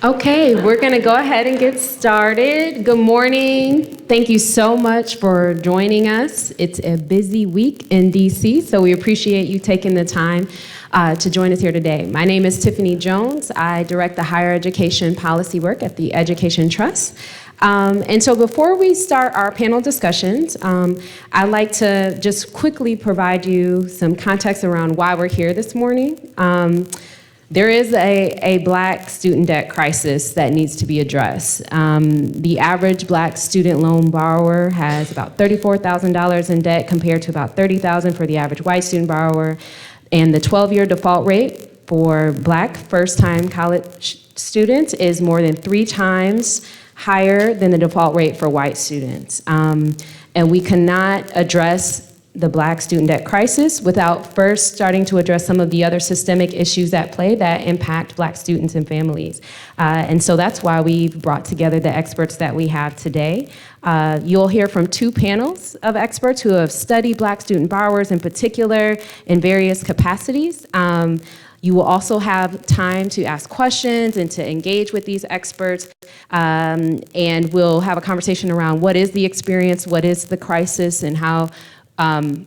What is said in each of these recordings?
Okay, we're going to go ahead and get started. Good morning. Thank you so much for joining us. It's a busy week in DC, so we appreciate you taking the time to join us here today. My name is Tiffany Jones. I direct the higher education policy work at the Education Trust. And so before we start our panel discussions, I'd like to just quickly provide you some context around why we're here this morning. There is a Black student debt crisis that needs to be addressed. The average Black student loan borrower has about $34,000 in debt compared to about $30,000 for the average white student borrower. And the 12-year default rate for Black first-time college students is more than 3 times higher than the default rate for white students. And we cannot address the Black student debt crisis without first starting to address some of the other systemic issues at play that impact Black students and families. And so that's why we've brought together the experts that we have today. You'll hear from 2 panels of experts who have studied Black student borrowers in particular in various capacities. You will also have time to ask questions and to engage with these experts. And we'll have a conversation around what is the experience, what is the crisis, and how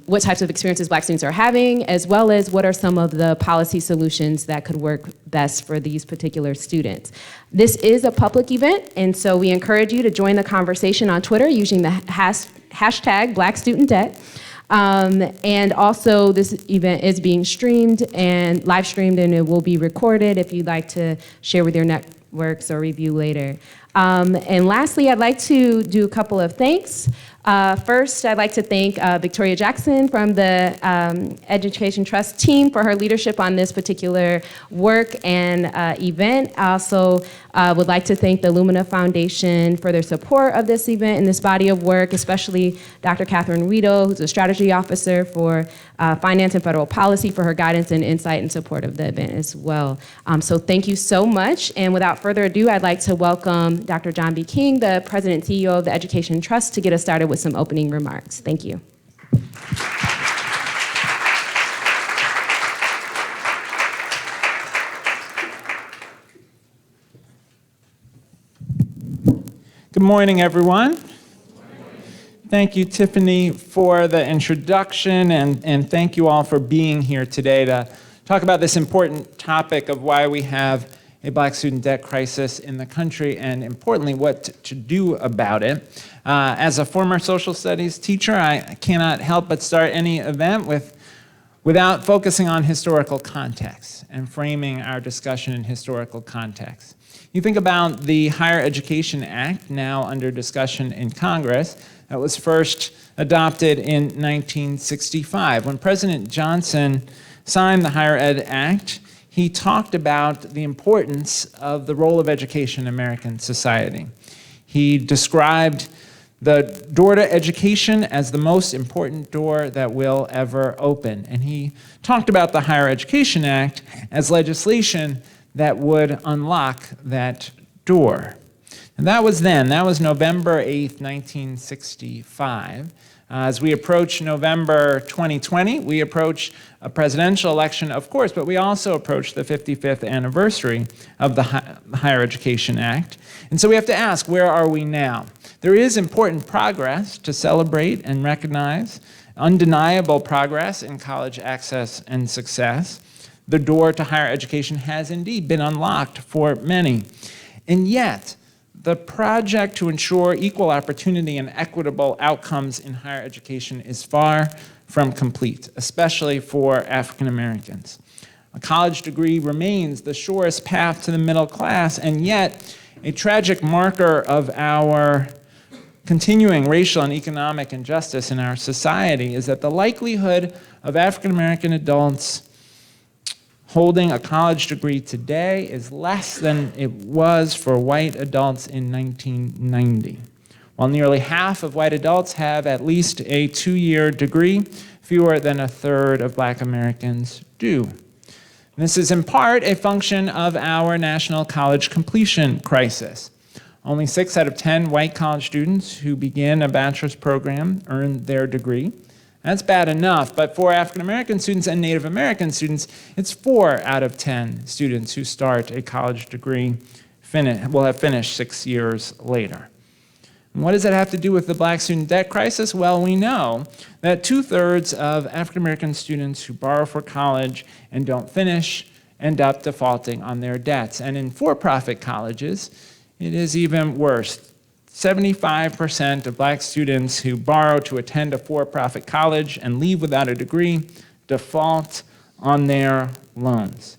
what types of experiences Black students are having, as well as what are some of the policy solutions that could work best for these particular students. This is a public event, and so we encourage you to join the conversation on Twitter using the hashtag Black Student Debt. And also this event is being streamed and live streamed, and it will be recorded if you'd like to share with your networks or review later. And lastly, I'd like to do a couple of thanks. First, I'd like to thank Victoria Jackson from the Education Trust team for her leadership on this particular work and event. I also would like to thank the Lumina Foundation for their support of this event and this body of work, especially Dr. Catherine Riedel, who's a strategy officer for finance and federal policy, for her guidance and insight and support of the event as well. So thank you so much. And without further ado, I'd like to welcome Dr. John B. King, the President and CEO of the Education Trust, to get us started with some opening remarks. Thank you. Good morning, everyone. Thank you, Tiffany, for the introduction, and thank you all for being here today to talk about this important topic of why we have a Black student debt crisis in the country, and importantly, what to do about it. As a former social studies teacher, I cannot help but start any event without focusing on historical context and framing our discussion in historical context. You think about the Higher Education Act, now under discussion in Congress, that was first adopted in 1965. When President Johnson signed the Higher Ed Act, he talked about the importance of the role of education in American society. He described the door to education as the most important door that will ever open. And he talked about the Higher Education Act as legislation that would unlock that door. And that was then. That was November 8th, 1965. As we approach November 2020, we approach a presidential election, of course, but we also approach the 55th anniversary of the Higher Education Act. And so we have to ask, where are we now? There is important progress to celebrate and recognize, undeniable progress in college access and success. The door to higher education has indeed been unlocked for many. And yet, the project to ensure equal opportunity and equitable outcomes in higher education is far from complete, especially for African Americans. A college degree remains the surest path to the middle class, and yet a tragic marker of our continuing racial and economic injustice in our society is that the likelihood of African American adults holding a college degree today is less than it was for white adults in 1990. While nearly half of white adults have at least a 2-year degree, fewer than a third of Black Americans do. And this is in part a function of our national college completion crisis. Only 6 out of 10 white college students who begin a bachelor's program earn their degree. That's bad enough, but for African American students and Native American students, it's 4 out of 10 students who start a college degree will have finished 6 years later. And what does that have to do with the black student debt crisis? Well, we know that 2/3 of African American students who borrow for college and don't finish end up defaulting on their debts. And in for-profit colleges, it is even worse. 75% of black students who borrow to attend a for-profit college and leave without a degree default on their loans.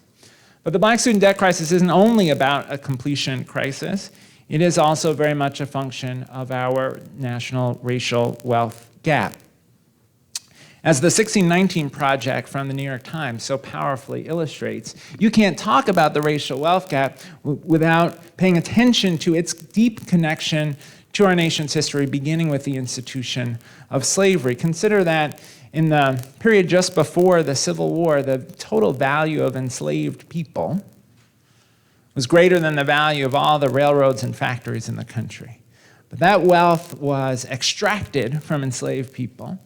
But the black student debt crisis isn't only about a completion crisis. It is also very much a function of our national racial wealth gap. As the 1619 Project from the New York Times so powerfully illustrates, you can't talk about the racial wealth gap without paying attention to its deep connection to our nation's history, beginning with the institution of slavery. Consider that in the period just before the Civil War, the total value of enslaved people was greater than the value of all the railroads and factories in the country. But that wealth was extracted from enslaved people,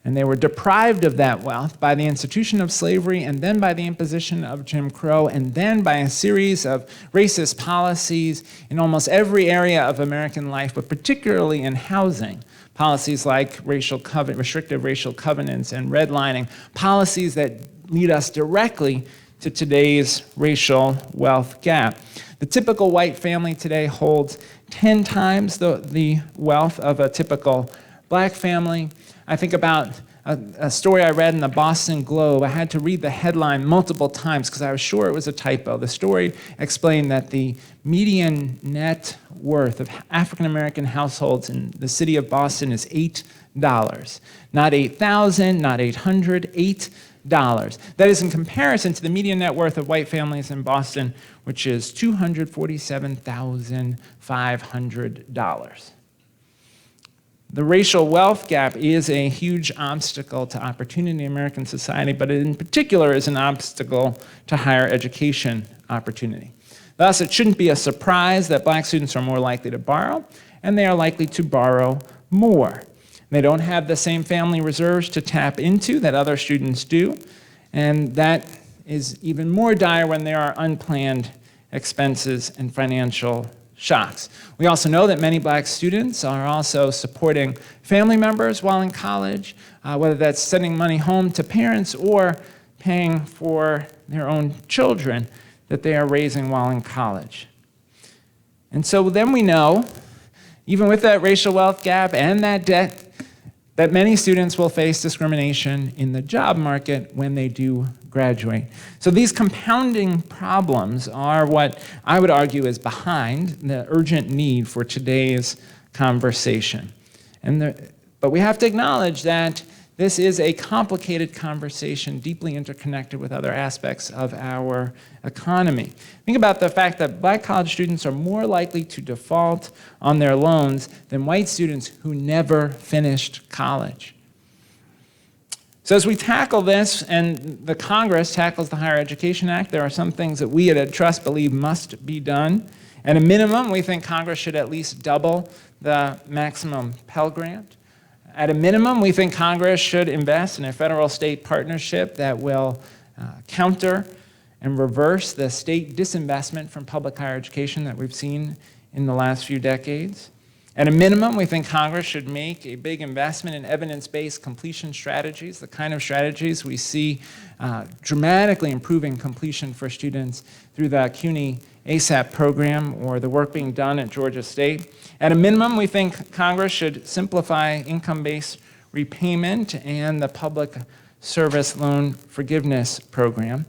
and they were deprived of that wealth by the institution of slavery, and then by the imposition of Jim Crow, and then by a series of racist policies in almost every area of American life, but particularly in housing. Policies like restrictive racial covenants and redlining, policies that lead us directly to today's racial wealth gap. The typical white family today holds 10 times the wealth of a typical black family. I think about a story I read in the Boston Globe. I had to read the headline multiple times because I was sure it was a typo. The story explained that the median net worth of African American households in the city of Boston is $8. Not 8,000, not 800, $8. That is in comparison to the median net worth of white families in Boston, which is $247,500. The racial wealth gap is a huge obstacle to opportunity in American society, but it in particular is an obstacle to higher education opportunity. Thus, it shouldn't be a surprise that black students are more likely to borrow, and they are likely to borrow more. They don't have the same family reserves to tap into that other students do, and that is even more dire when there are unplanned expenses and financial shocks. We also know that many black students are also supporting family members while in college, whether that's sending money home to parents or paying for their own children that they are raising while in college. And so then we know, even with that racial wealth gap and that debt, that many students will face discrimination in the job market when they do graduate. So these compounding problems are what I would argue is behind the urgent need for today's conversation. But we have to acknowledge that this is a complicated conversation, deeply interconnected with other aspects of our economy. Think about the fact that black college students are more likely to default on their loans than white students who never finished college. So as we tackle this, and the Congress tackles the Higher Education Act, there are some things that we at Ed Trust believe must be done. At a minimum, we think Congress should at least double the maximum Pell Grant. At a minimum, we think Congress should invest in a federal-state partnership that will counter and reverse the state disinvestment from public higher education that we've seen in the last few decades. At a minimum, we think Congress should make a big investment in evidence-based completion strategies, the kind of strategies we see dramatically improving completion for students through the CUNY ASAP program or the work being done at Georgia State. At a minimum, we think Congress should simplify income-based repayment and the public service loan forgiveness program.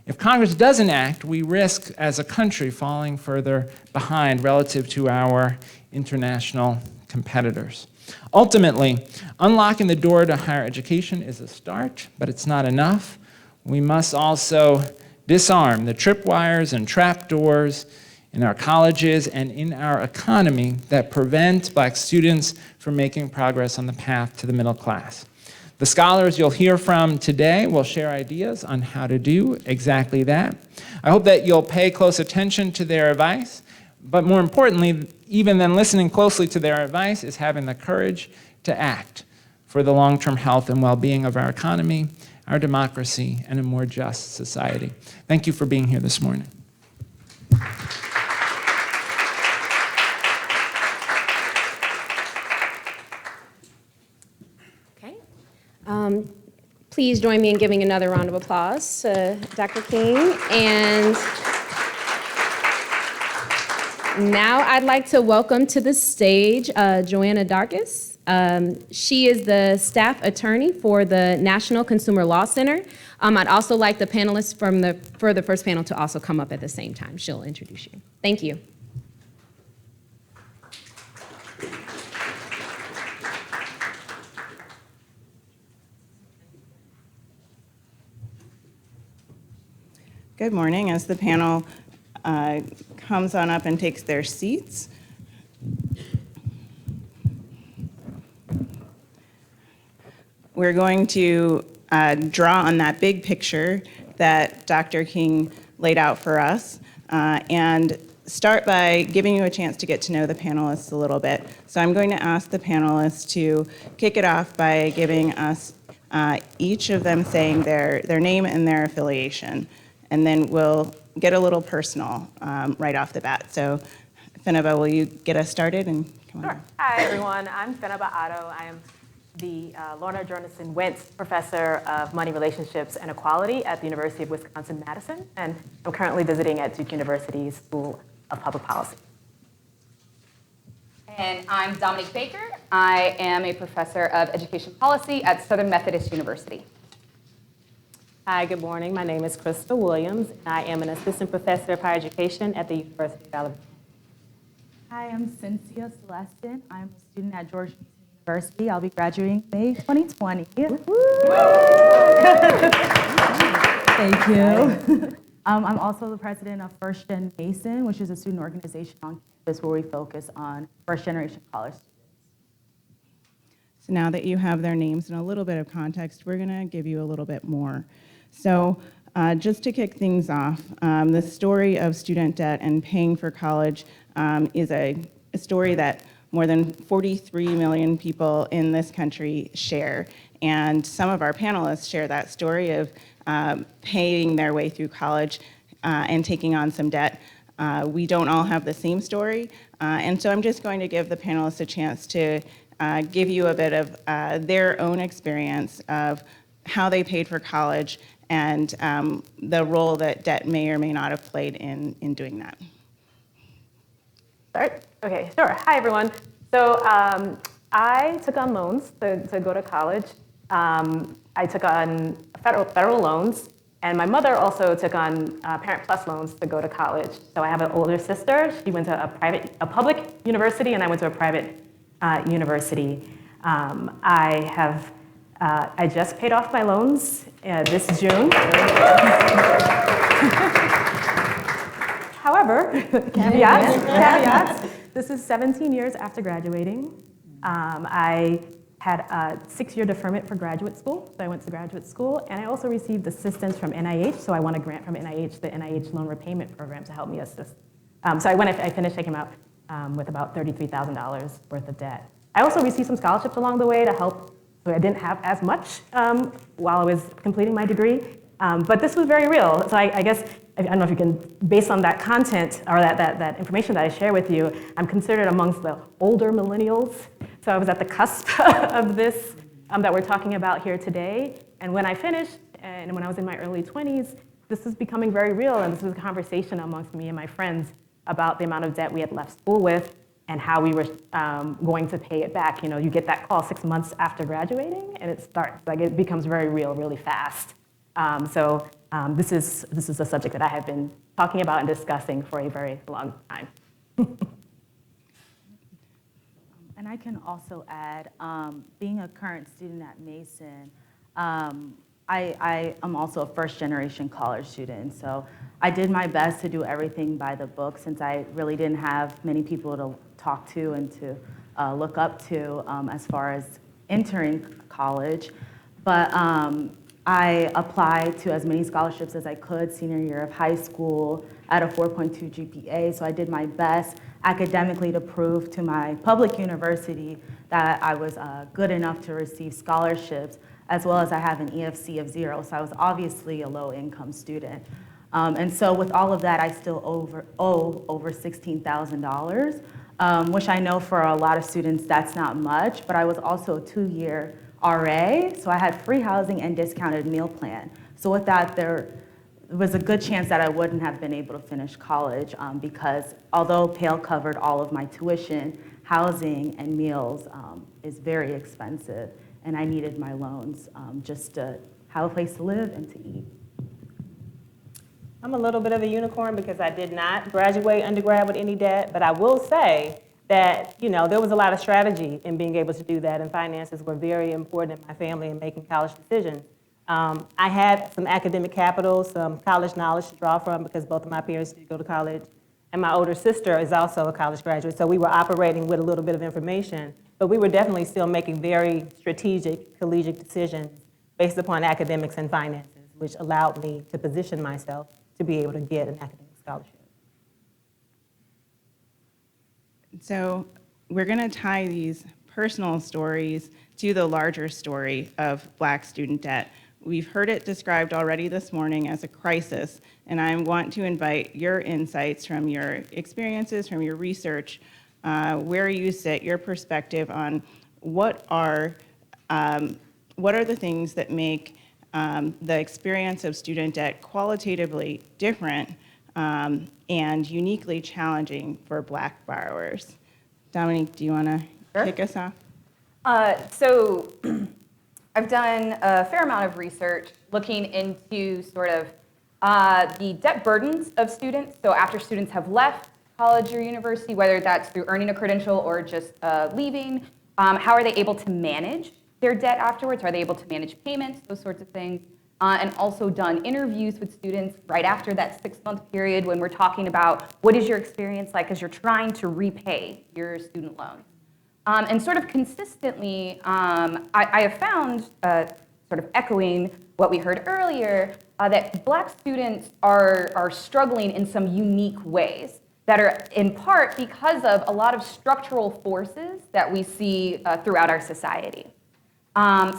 If Congress doesn't act, we risk as a country falling further behind relative to our international competitors. Ultimately, unlocking the door to higher education is a start, but it's not enough. We must also disarm the tripwires and trapdoors in our colleges and in our economy that prevent black students from making progress on the path to the middle class. The scholars you'll hear from today will share ideas on how to do exactly that. I hope that you'll pay close attention to their advice, but more importantly, even than listening closely to their advice, is having the courage to act for the long-term health and well-being of our economy, our democracy, and a more just society. Thank you for being here this morning. Please join me in giving another round of applause to Dr. King. And now I'd like to welcome to the stage Joanna Dargis. She is the staff attorney for the National Consumer Law Center. I'd also like the panelists for the first panel to also come up at the same time. She'll introduce you. Thank you. Good morning. As the panel comes on up and takes their seats, we're going to draw on that big picture that Dr. King laid out for us and start by giving you a chance to get to know the panelists a little bit. So I'm going to ask the panelists to kick it off by giving us each of them saying their name and their affiliation. And then we'll get a little personal right off the bat. So, Fenaba, will you get us started? And come on. Sure. Hi, everyone. I'm Fenaba Otto. I am the Lorna Jorgensen Wentz Professor of Money Relationships and Equality at the University of Wisconsin-Madison, and I'm currently visiting at Duke University's School of Public Policy. And I'm Dominique Baker. I am a professor of education policy at Southern Methodist University. Hi, good morning. My name is Krista Williams, and I am an assistant professor of higher education at the University of Alabama. Hi, I'm Cynthia Celestin. I'm a student at Georgia University. I'll be graduating May 2020. Thank you. I'm also the president of First Gen Mason, which is a student organization on campus where we focus on first-generation college students. So now that you have their names and a little bit of context, we're going to give you a little bit more. So just to kick things off, the story of student debt and paying for college is a story that more than 43 million people in this country share. And some of our panelists share that story of paying their way through college and taking on some debt. We don't all have the same story. And so I'm just going to give the panelists a chance to give you a bit of their own experience of how they paid for college and the role that debt may or may not have played in doing that. Start? Okay, sure. Hi, everyone. So I took on loans to go to college. I took on federal loans, and my mother also took on Parent Plus loans to go to college. So I have an older sister. She went to a public university, and I went to a private university. I just paid off my loans this June. However, caveats, this is 17 years after graduating. I had a 6-year deferment for graduate school, so I went to graduate school, and I also received assistance from NIH, so I won a grant from NIH, the NIH Loan Repayment Program, to help me assist. So I finished, I came out with about $33,000 worth of debt. I also received some scholarships along the way to help, so I didn't have as much while I was completing my degree. But this was very real. So I guess, I don't know if you can, based on that content or that information that I share with you, I'm considered amongst the older millennials. So I was at the cusp of this that we're talking about here today. And when I finished, and when I was in my early 20s, this was becoming very real, and this was a conversation amongst me and my friends about the amount of debt we had left school with and how we were going to pay it back. You know, you get that call 6 months after graduating, and it becomes very real really fast. This is a subject that I have been talking about and discussing for a very long time. And I can also add, being a current student at Mason, I am also a first-generation college student. So I did my best to do everything by the book since I really didn't have many people to talk to and to look up to as far as entering college. But I applied to as many scholarships as I could senior year of high school at a 4.2 GPA. So I did my best academically to prove to my public university that I was good enough to receive scholarships, as well as I have an EFC of 0. So I was obviously a low-income student. And so with all of that, I still owe over $16,000, which I know for a lot of students, that's not much, but I was also a 2-year RA, so I had free housing and discounted meal plan. So with that, there was a good chance that I wouldn't have been able to finish college because although Pale covered all of my tuition, housing and meals is very expensive, and I needed my loans just to have a place to live and to eat. I'm a little bit of a unicorn because I did not graduate undergrad with any debt, but I will say that, there was a lot of strategy in being able to do that, and finances were very important in my family in making college decisions. I had some academic capital, some college knowledge to draw from because both of my parents did go to college, and my older sister is also a college graduate, so we were operating with a little bit of information, but we were definitely still making very strategic, collegiate decisions based upon academics and finances, which allowed me to position myself to be able to get an academic scholarship. So we're going to tie these personal stories to the larger story of Black student debt. We've heard it described already this morning as a crisis, and I want to invite your insights from your experiences, from your research, where you sit, your perspective on what are the things that make the experience of student debt qualitatively different and uniquely challenging for Black borrowers. Dominique, do you want to kick us off? So I've done a fair amount of research looking into sort of the debt burdens of students. So after students have left college or university, whether that's through earning a credential or just leaving, how are they able to manage their debt afterwards? Are they able to manage payments, those sorts of things? And also done interviews with students right after that 6-month period when we're talking about what is your experience like as you're trying to repay your student loan. And sort of consistently, I have found, sort of echoing what we heard earlier, that Black students are struggling in some unique ways that are in part because of a lot of structural forces that we see throughout our society.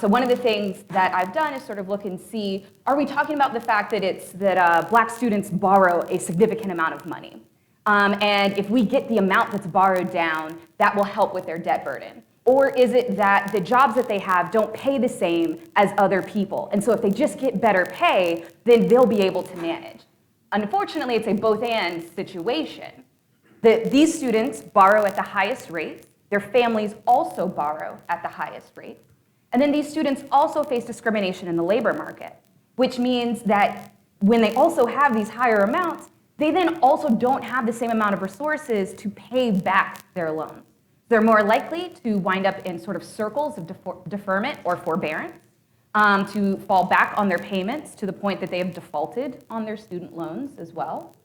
So one of the things that I've done is sort of look and see, are we talking about the fact that Black students borrow a significant amount of money? And if we get the amount that's borrowed down, that will help with their debt burden. Or is it that the jobs that they have don't pay the same as other people? And so if they just get better pay, then they'll be able to manage. Unfortunately, it's a both-and situation. These students borrow at the highest rates. Their families also borrow at the highest rates. And then these students also face discrimination in the labor market, which means that when they also have these higher amounts, they then also don't have the same amount of resources to pay back their loans. They're more likely to wind up in sort of circles of deferment or forbearance, to fall back on their payments to the point that they have defaulted on their student loans as well.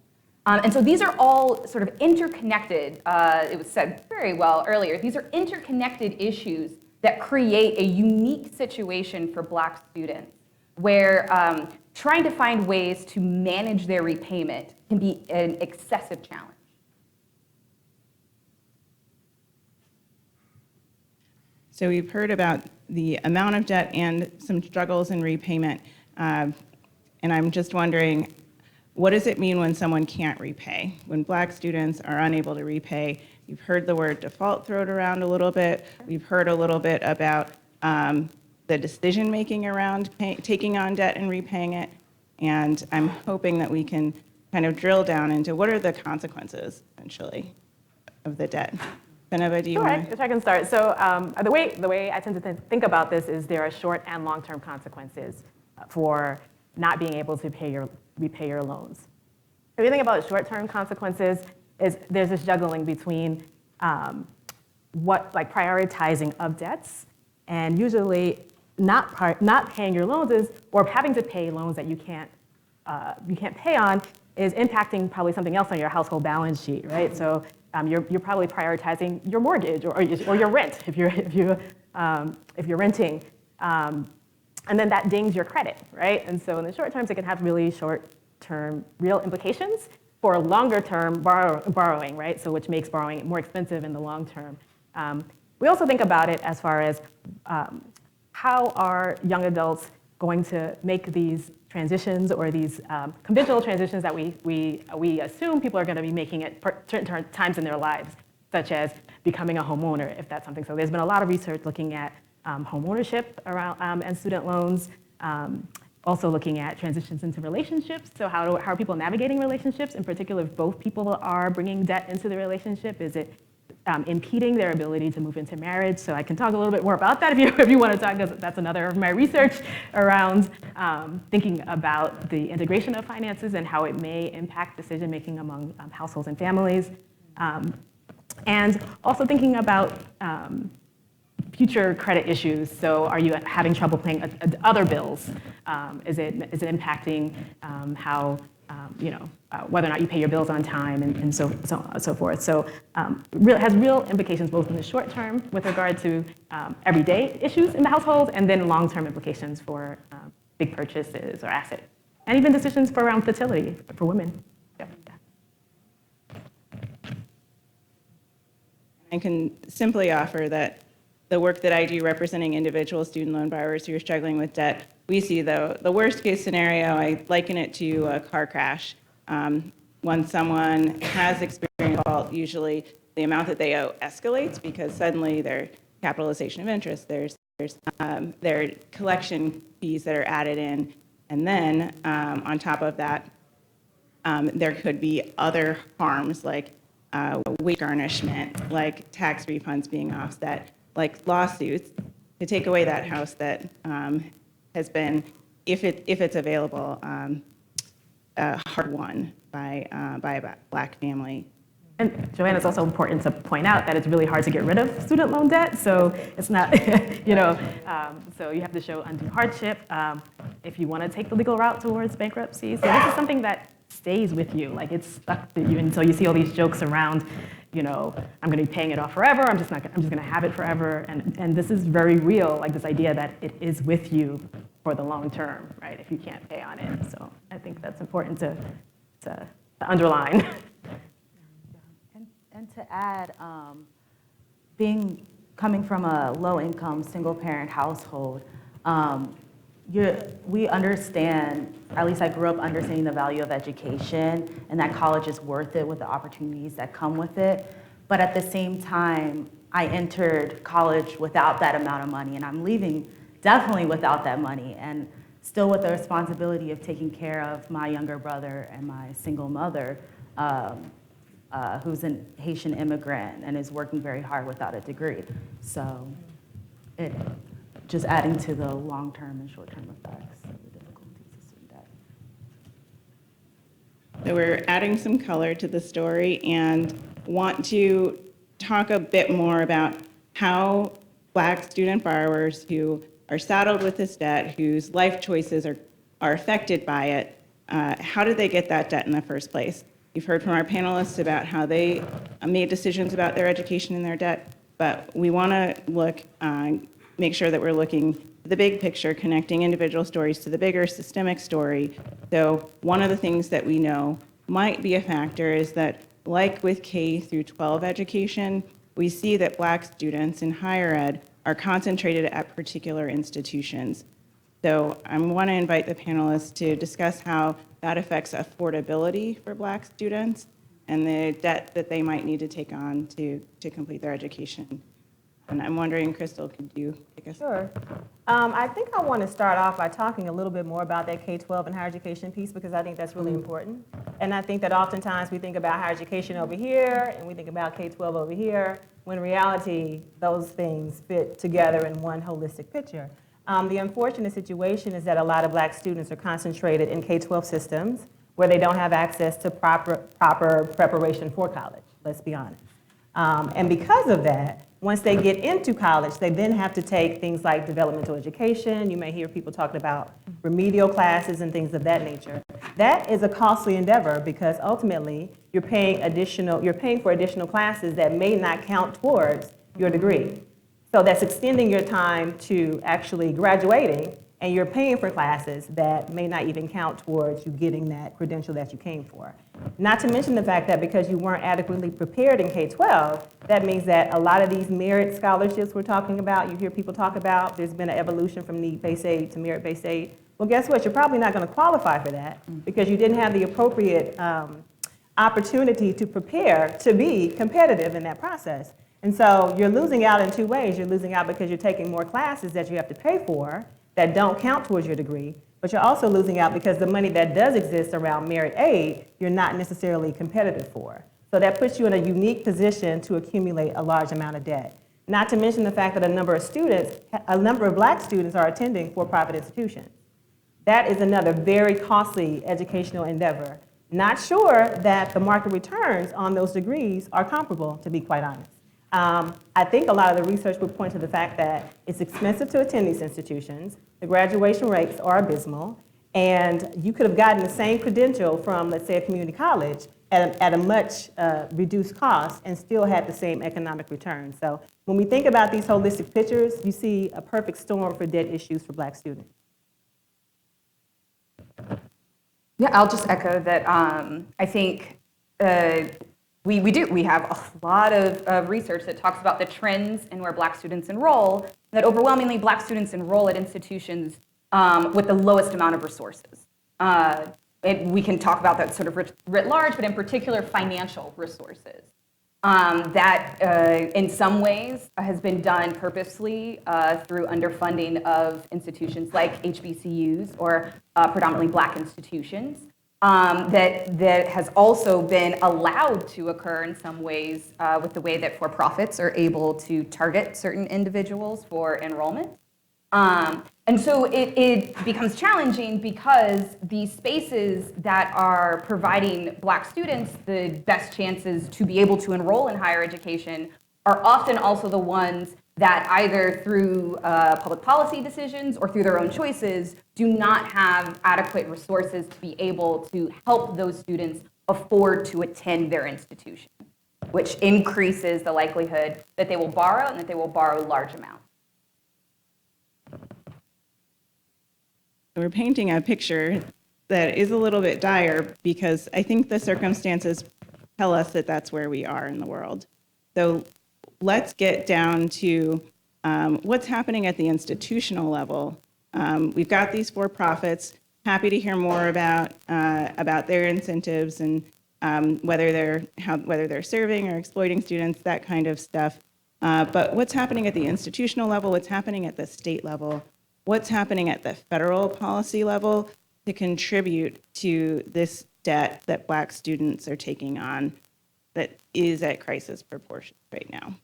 And so these are all sort of interconnected, it was said very well earlier, these are interconnected issues that create a unique situation for Black students where trying to find ways to manage their repayment can be an excessive challenge. So we've heard about the amount of debt and some struggles in repayment. And I'm just wondering, what does it mean when someone can't repay? When Black students are unable to repay? You've heard the word default thrown around a little bit. We've heard a little bit about the decision-making around taking on debt and repaying it. And I'm hoping that we can kind of drill down into what are the consequences, essentially, of the debt. Beneva, do you want to? If I can start. So the way I tend to think about this is there are short and long-term consequences for not being able to repay your loans. If you think about short-term consequences, is there's this juggling between prioritizing of debts and usually not paying your loans or having to pay loans that you can't pay on is impacting probably something else on your household balance sheet, right? So you're probably prioritizing your mortgage or your rent if you're renting, and then that dings your credit, right? And so in the short terms, it can have really short-term real implications for longer-term borrowing, right? So which makes borrowing more expensive in the long term. We also think about it as far as how are young adults going to make these transitions or these conventional transitions that we assume people are going to be making at certain times in their lives, such as becoming a homeowner, if that's something. So there's been a lot of research looking at home ownership around, and student loans. Also looking at transitions into relationships. So how are people navigating relationships? In particular, if both people are bringing debt into the relationship, is it impeding their ability to move into marriage? So I can talk a little bit more about that if you want to talk, because that's another of my research around thinking about the integration of finances and how it may impact decision-making among households and families. And also thinking about future credit issues. So are you having trouble paying other bills? Is it impacting how, whether or not you pay your bills on time and so forth. So it has real implications both in the short term with regard to everyday issues in the household, and then long-term implications for big purchases or asset, and even decisions for around fertility for women. Yeah. I can simply offer that the work that I do representing individual student loan borrowers who are struggling with debt, we see the worst case scenario, I liken it to a car crash. When someone has experienced default, usually the amount that they owe escalates because suddenly their capitalization of interest, there's their collection fees that are added in, and then on top of that, there could be other harms like wage garnishment, like tax refunds being offset, like lawsuits to take away that house that has been, if it's available, hard won by a Black family. And Joanna, it's also important to point out that it's really hard to get rid of student loan debt. So it's not, so you have to show undue hardship if you want to take the legal route towards bankruptcy. So this is something that stays with you, like it's stuck to you until you see all these jokes around, I'm going to be paying it off forever. I'm just going to have it forever. And this is very real, like this idea that it is with you for the long term, right? If you can't pay on it. So I think that's important to underline. And to add, coming from a low-income, single-parent household, we understand, at least I grew up understanding the value of education and that college is worth it with the opportunities that come with it. But at the same time, I entered college without that amount of money, and I'm leaving definitely without that money, and still with the responsibility of taking care of my younger brother and my single mother, who's a Haitian immigrant and is working very hard without a degree. So it just adding to the long-term and short-term effects of the difficulties of student debt. So we're adding some color to the story and want to talk a bit more about how Black student borrowers who are saddled with this debt, whose life choices are affected by it, how did they get that debt in the first place? You've heard from our panelists about how they made decisions about their education and their debt, but we want to make sure that we're looking at the big picture, connecting individual stories to the bigger systemic story. So one of the things that we know might be a factor is that, like with K through 12 education, we see that Black students in higher ed are concentrated at particular institutions. So I want to invite the panelists to discuss how that affects affordability for Black students and the debt that they might need to take on to complete their education. And I'm wondering, Crystal, could you take us? Sure. I think I want to start off by talking a little bit more about that K-12 and higher education piece, because I think that's really important. And I think that oftentimes we think about higher education over here and we think about K-12 over here, when in reality, those things fit together in one holistic picture. The unfortunate situation is that a lot of Black students are concentrated in K-12 systems where they don't have access to proper preparation for college, let's be honest. And because of that, once they get into college, they then have to take things like developmental education. You may hear people talking about remedial classes and things of that nature. That is a costly endeavor because ultimately you're paying for additional classes that may not count towards your degree. So that's extending your time to actually graduating, and you're paying for classes that may not even count towards you getting that credential that you came for. Not to mention the fact that because you weren't adequately prepared in K-12, that means that a lot of these merit scholarships we're talking about, you hear people talk about, there's been an evolution from need-based aid to merit-based aid. Well, guess what? You're probably not going to qualify for that because you didn't have the appropriate opportunity to prepare to be competitive in that process. And so you're losing out in two ways. You're losing out because you're taking more classes that you have to pay for that don't count towards your degree, but you're also losing out because the money that does exist around merit aid, you're not necessarily competitive for. So that puts you in a unique position to accumulate a large amount of debt. Not to mention the fact that a number of black students are attending for-profit institutions. That is another very costly educational endeavor. Not sure that the market returns on those degrees are comparable, to be quite honest. I think a lot of the research would point to the fact that it's expensive to attend these institutions, the graduation rates are abysmal, and you could have gotten the same credential from, let's say, a community college at a much reduced cost and still had the same economic return. So when we think about these holistic pictures, you see a perfect storm for debt issues for black students. Yeah, I'll just echo that. I think we have a lot of research that talks about the trends in where black students enroll, that overwhelmingly black students enroll at institutions with the lowest amount of resources. We can talk about that sort of writ large, but in particular financial resources. That in some ways has been done purposely through underfunding of institutions like HBCUs or predominantly black institutions. That has also been allowed to occur in some ways with the way that for-profits are able to target certain individuals for enrollment. And so it becomes challenging because the spaces that are providing black students the best chances to be able to enroll in higher education are often also the ones that either through public policy decisions or through their own choices do not have adequate resources to be able to help those students afford to attend their institution, which increases the likelihood that they will borrow and that they will borrow large amounts. We're painting a picture that is a little bit dire because I think the circumstances tell us that that's where we are in the world. So let's get down to what's happening at the institutional level. We've got these for-profits. Happy to hear more about their incentives and whether they're serving or exploiting students, that kind of stuff. But what's happening at the institutional level? What's happening at the state level? What's happening at the federal policy level to contribute to this debt that black students are taking on that is at crisis proportions right now?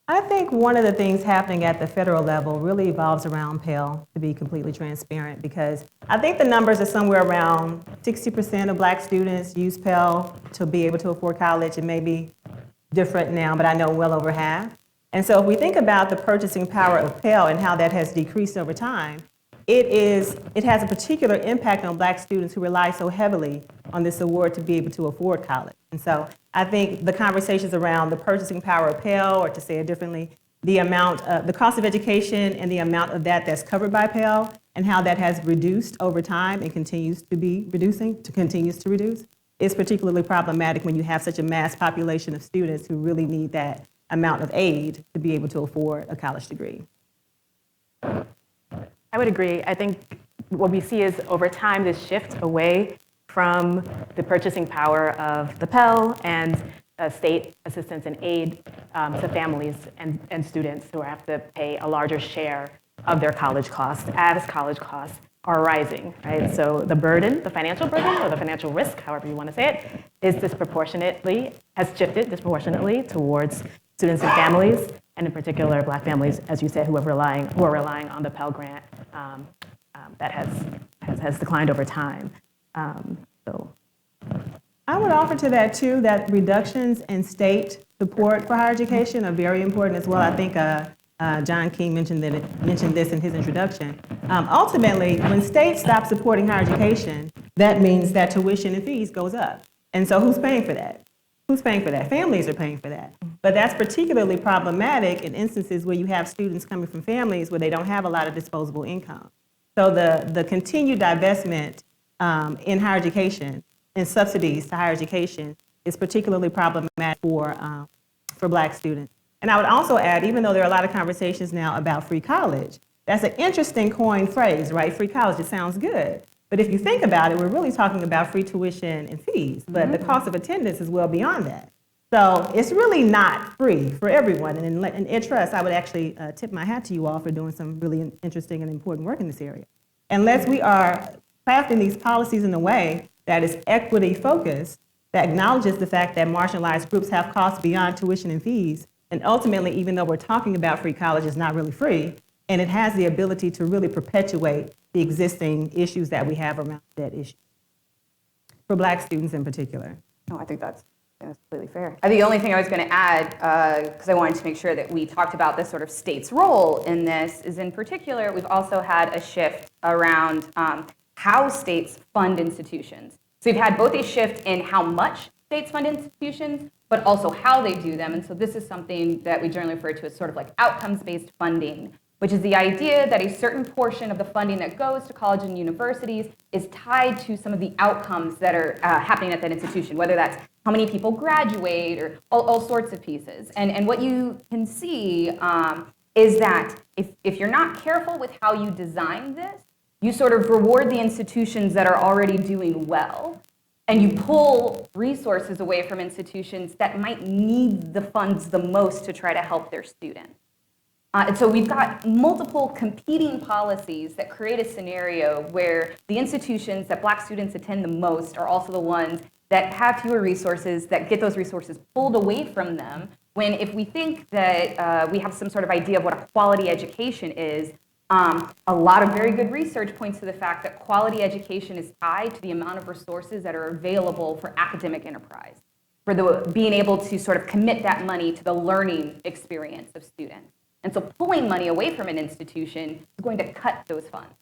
I think one of the things happening at the federal level really evolves around Pell, to be completely transparent, because I think the numbers are somewhere around 60% of black students use Pell to be able to afford college. It may be different now, but I know well over half. And so if we think about the purchasing power of Pell and how that has decreased over time, it has a particular impact on black students who rely so heavily on this award to be able to afford college. And so I think the conversations around the purchasing power of Pell, or to say it differently, the cost of education and the amount of that's covered by Pell and how that has reduced over time and continues to reduce, is particularly problematic when you have such a mass population of students who really need that amount of aid to be able to afford a college degree. I would agree. I think what we see is over time this shift away from the purchasing power of the Pell and state assistance and aid to families and students who have to pay a larger share of their college costs as college costs are rising, right? So the burden, the financial burden or the financial risk, however you want to say it, has shifted disproportionately towards students and families, and in particular black families, as you said, who are relying on the Pell Grant that has declined over time. So I would offer to that too that reductions in state support for higher education are very important as well. I think John King mentioned this in his introduction. Ultimately, when states stop supporting higher education, that means that tuition and fees goes up. And so who's paying for that? Who's paying for that? Families are paying for that. But that's particularly problematic in instances where you have students coming from families where they don't have a lot of disposable income. So the continued divestment in higher education and subsidies to higher education is particularly problematic for black students. And I would also add, even though there are a lot of conversations now about free college, that's an interesting coined phrase, right? Free college, it sounds good. But if you think about it, we're really talking about free tuition and fees, but the cost of attendance is well beyond that. So it's really not free for everyone. And in Ed Trust, I would actually tip my hat to you all for doing some really interesting and important work in this area. Unless we are crafting these policies in a way that is equity focused, that acknowledges the fact that marginalized groups have costs beyond tuition and fees, and ultimately, even though we're talking about free college, it's not really free, and it has the ability to really perpetuate the existing issues that we have around that issue, for Black students in particular. No, I think that's completely fair. The only thing I was going to add, because I wanted to make sure that we talked about the sort of state's role in this, is in particular, we've also had a shift around how states fund institutions. So we've had both a shift in how much states fund institutions, but also how they do them. And so this is something that we generally refer to as sort of like outcomes-based funding, which is the idea that a certain portion of the funding that goes to college and universities is tied to some of the outcomes that are happening at that institution, whether that's how many people graduate or all sorts of pieces. And what you can see is that if you're not careful with how you design this, you sort of reward the institutions that are already doing well, and you pull resources away from institutions that might need the funds the most to try to help their students. And so we've got multiple competing policies that create a scenario where the institutions that Black students attend the most are also the ones that have fewer resources, that get those resources pulled away from them, when if we think that we have some sort of idea of what a quality education is, a lot of very good research points to the fact that quality education is tied to the amount of resources that are available for academic enterprise, for being able to sort of commit that money to the learning experience of students. And so pulling money away from an institution is going to cut those funds.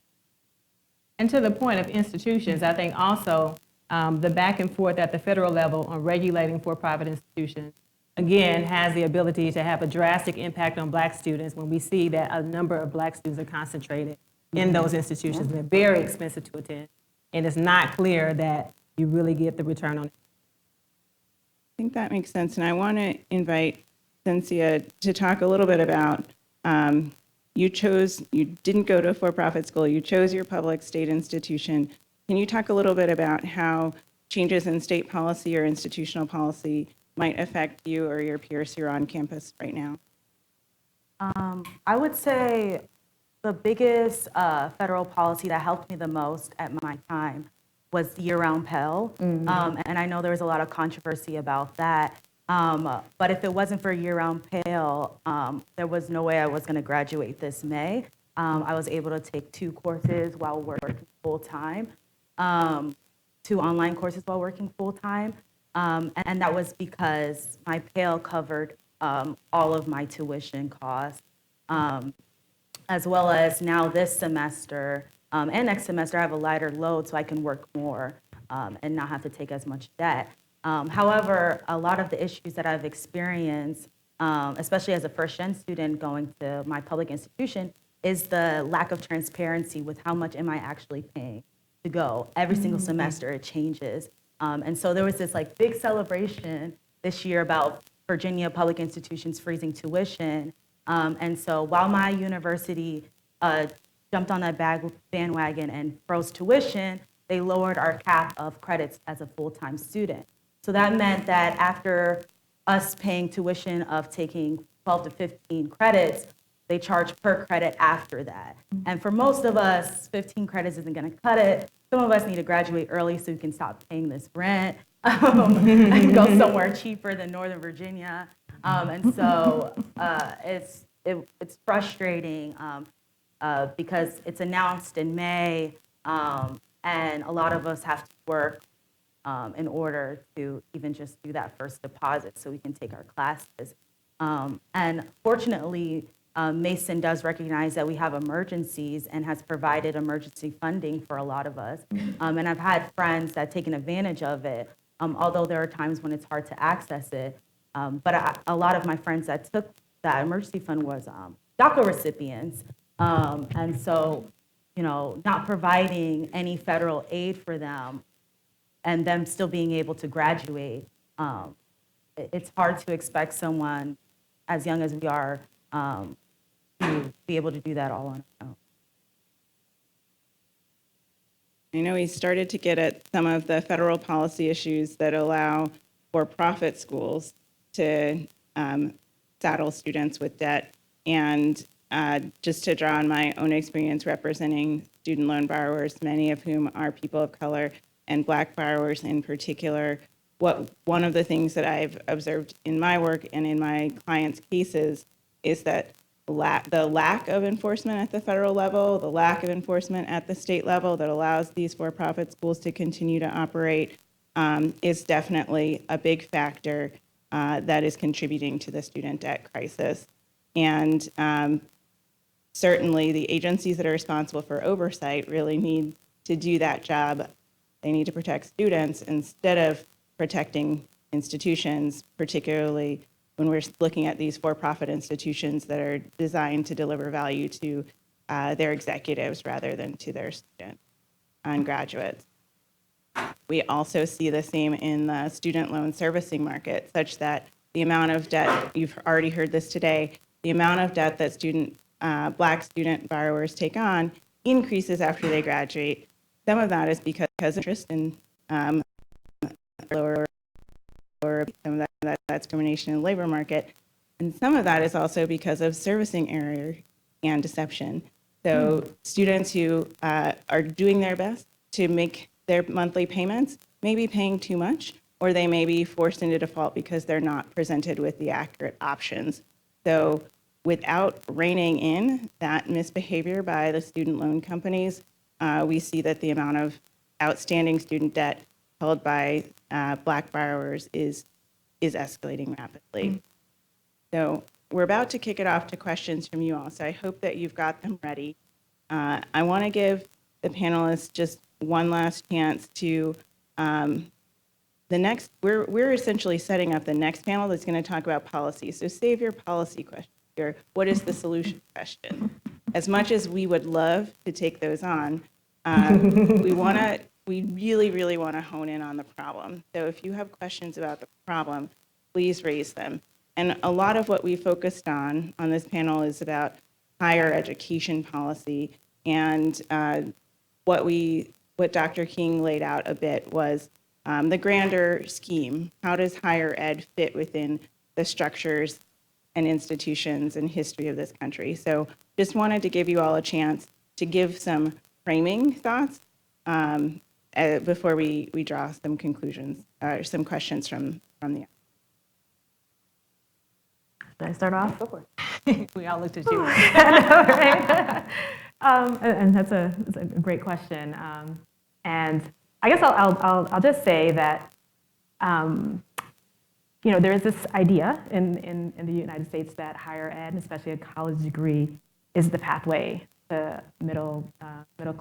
And to the point of institutions, I think also the back and forth at the federal level on regulating for-profit institutions, again, has the ability to have a drastic impact on Black students when we see that a number of Black students are concentrated in those institutions. They're very expensive to attend, and it's not clear that you really get the return on it. I think that makes sense, and I want to invite Cynthia to talk a little bit about, you didn't go to a for-profit school, you chose your public state institution. Can you talk a little bit about how changes in state policy or institutional policy might affect you or your peers here on campus right now? I would say the biggest federal policy that helped me the most at my time was year-round Pell. And I know there was a lot of controversy about that. But if it wasn't for year-round Pell, there was no way I was going to graduate this May. I was able to take 2 courses while working full-time, 2 online courses while working full-time. And that was because my Pell covered all of my tuition costs, as well as now this semester and next semester, I have a lighter load so I can work more and not have to take as much debt. However, a lot of the issues that I've experienced, especially as a first-gen student going to my public institution, is the lack of transparency with how much am I actually paying to go. Every single semester it changes. And so there was this like big celebration this year about Virginia public institutions freezing tuition. And so while my university jumped on that bandwagon and froze tuition, they lowered our cap of credits as a full-time student. So that meant that after us paying tuition of taking 12 to 15 credits, they charge per credit after that. And for most of us, 15 credits isn't gonna cut it. Some of us need to graduate early so we can stop paying this rent and go somewhere cheaper than Northern Virginia. And so it's frustrating because it's announced in May, and a lot of us have to work in order to even just do that first deposit so we can take our classes. And fortunately, Mason does recognize that we have emergencies and has provided emergency funding for a lot of us. And I've had friends that have taken advantage of it, although there are times when it's hard to access it. But a lot of my friends that took that emergency fund was DACA recipients. And so, not providing any federal aid for them and them still being able to graduate, it's hard to expect someone as young as we are to be able to do that all on our own. I know we started to get at some of the federal policy issues that allow for-profit schools to saddle students with debt. And just to draw on my own experience representing student loan borrowers, many of whom are people of color and Black borrowers in particular, one of the things that I've observed in my work and in my clients' cases is that the lack of enforcement at the federal level, the lack of enforcement at the state level that allows these for-profit schools to continue to operate is definitely a big factor that is contributing to the student debt crisis. And certainly the agencies that are responsible for oversight really need to do that job. They need to protect students instead of protecting institutions, particularly when we're looking at these for-profit institutions that are designed to deliver value to their executives rather than to their students and graduates. We also see the same in the student loan servicing market, such that the amount of debt, you've already heard this today, the amount of debt that Black student borrowers take on increases after they graduate. Some of that is because interest in lower some of that discrimination in the labor market. And some of that is also because of servicing error and deception. So students who are doing their best to make their monthly payments may be paying too much, or they may be forced into default because they're not presented with the accurate options. So without reining in that misbehavior by the student loan companies, we see that the amount of outstanding student debt held by Black borrowers is escalating rapidly. So we're about to kick it off to questions from you all, so I hope that you've got them ready. I want to give the panelists just one last chance to we're essentially setting up the next panel that's going to talk about policy. So save your policy question, your what is the solution question. As much as we would love to take those on, we really, really want to hone in on the problem. So if you have questions about the problem, please raise them. And a lot of what we focused on this panel is about higher education policy. And what Dr. King laid out a bit was the grander scheme. How does higher ed fit within the structures and institutions and history of this country? So just wanted to give you all a chance to give some framing thoughts before we draw some conclusions, or some questions from the. Should I start off? Go for it. We all looked at you. Right? And that's a great question. And I guess I'll just say that there is this idea in the United States that higher ed, especially a college degree, is the pathway to middle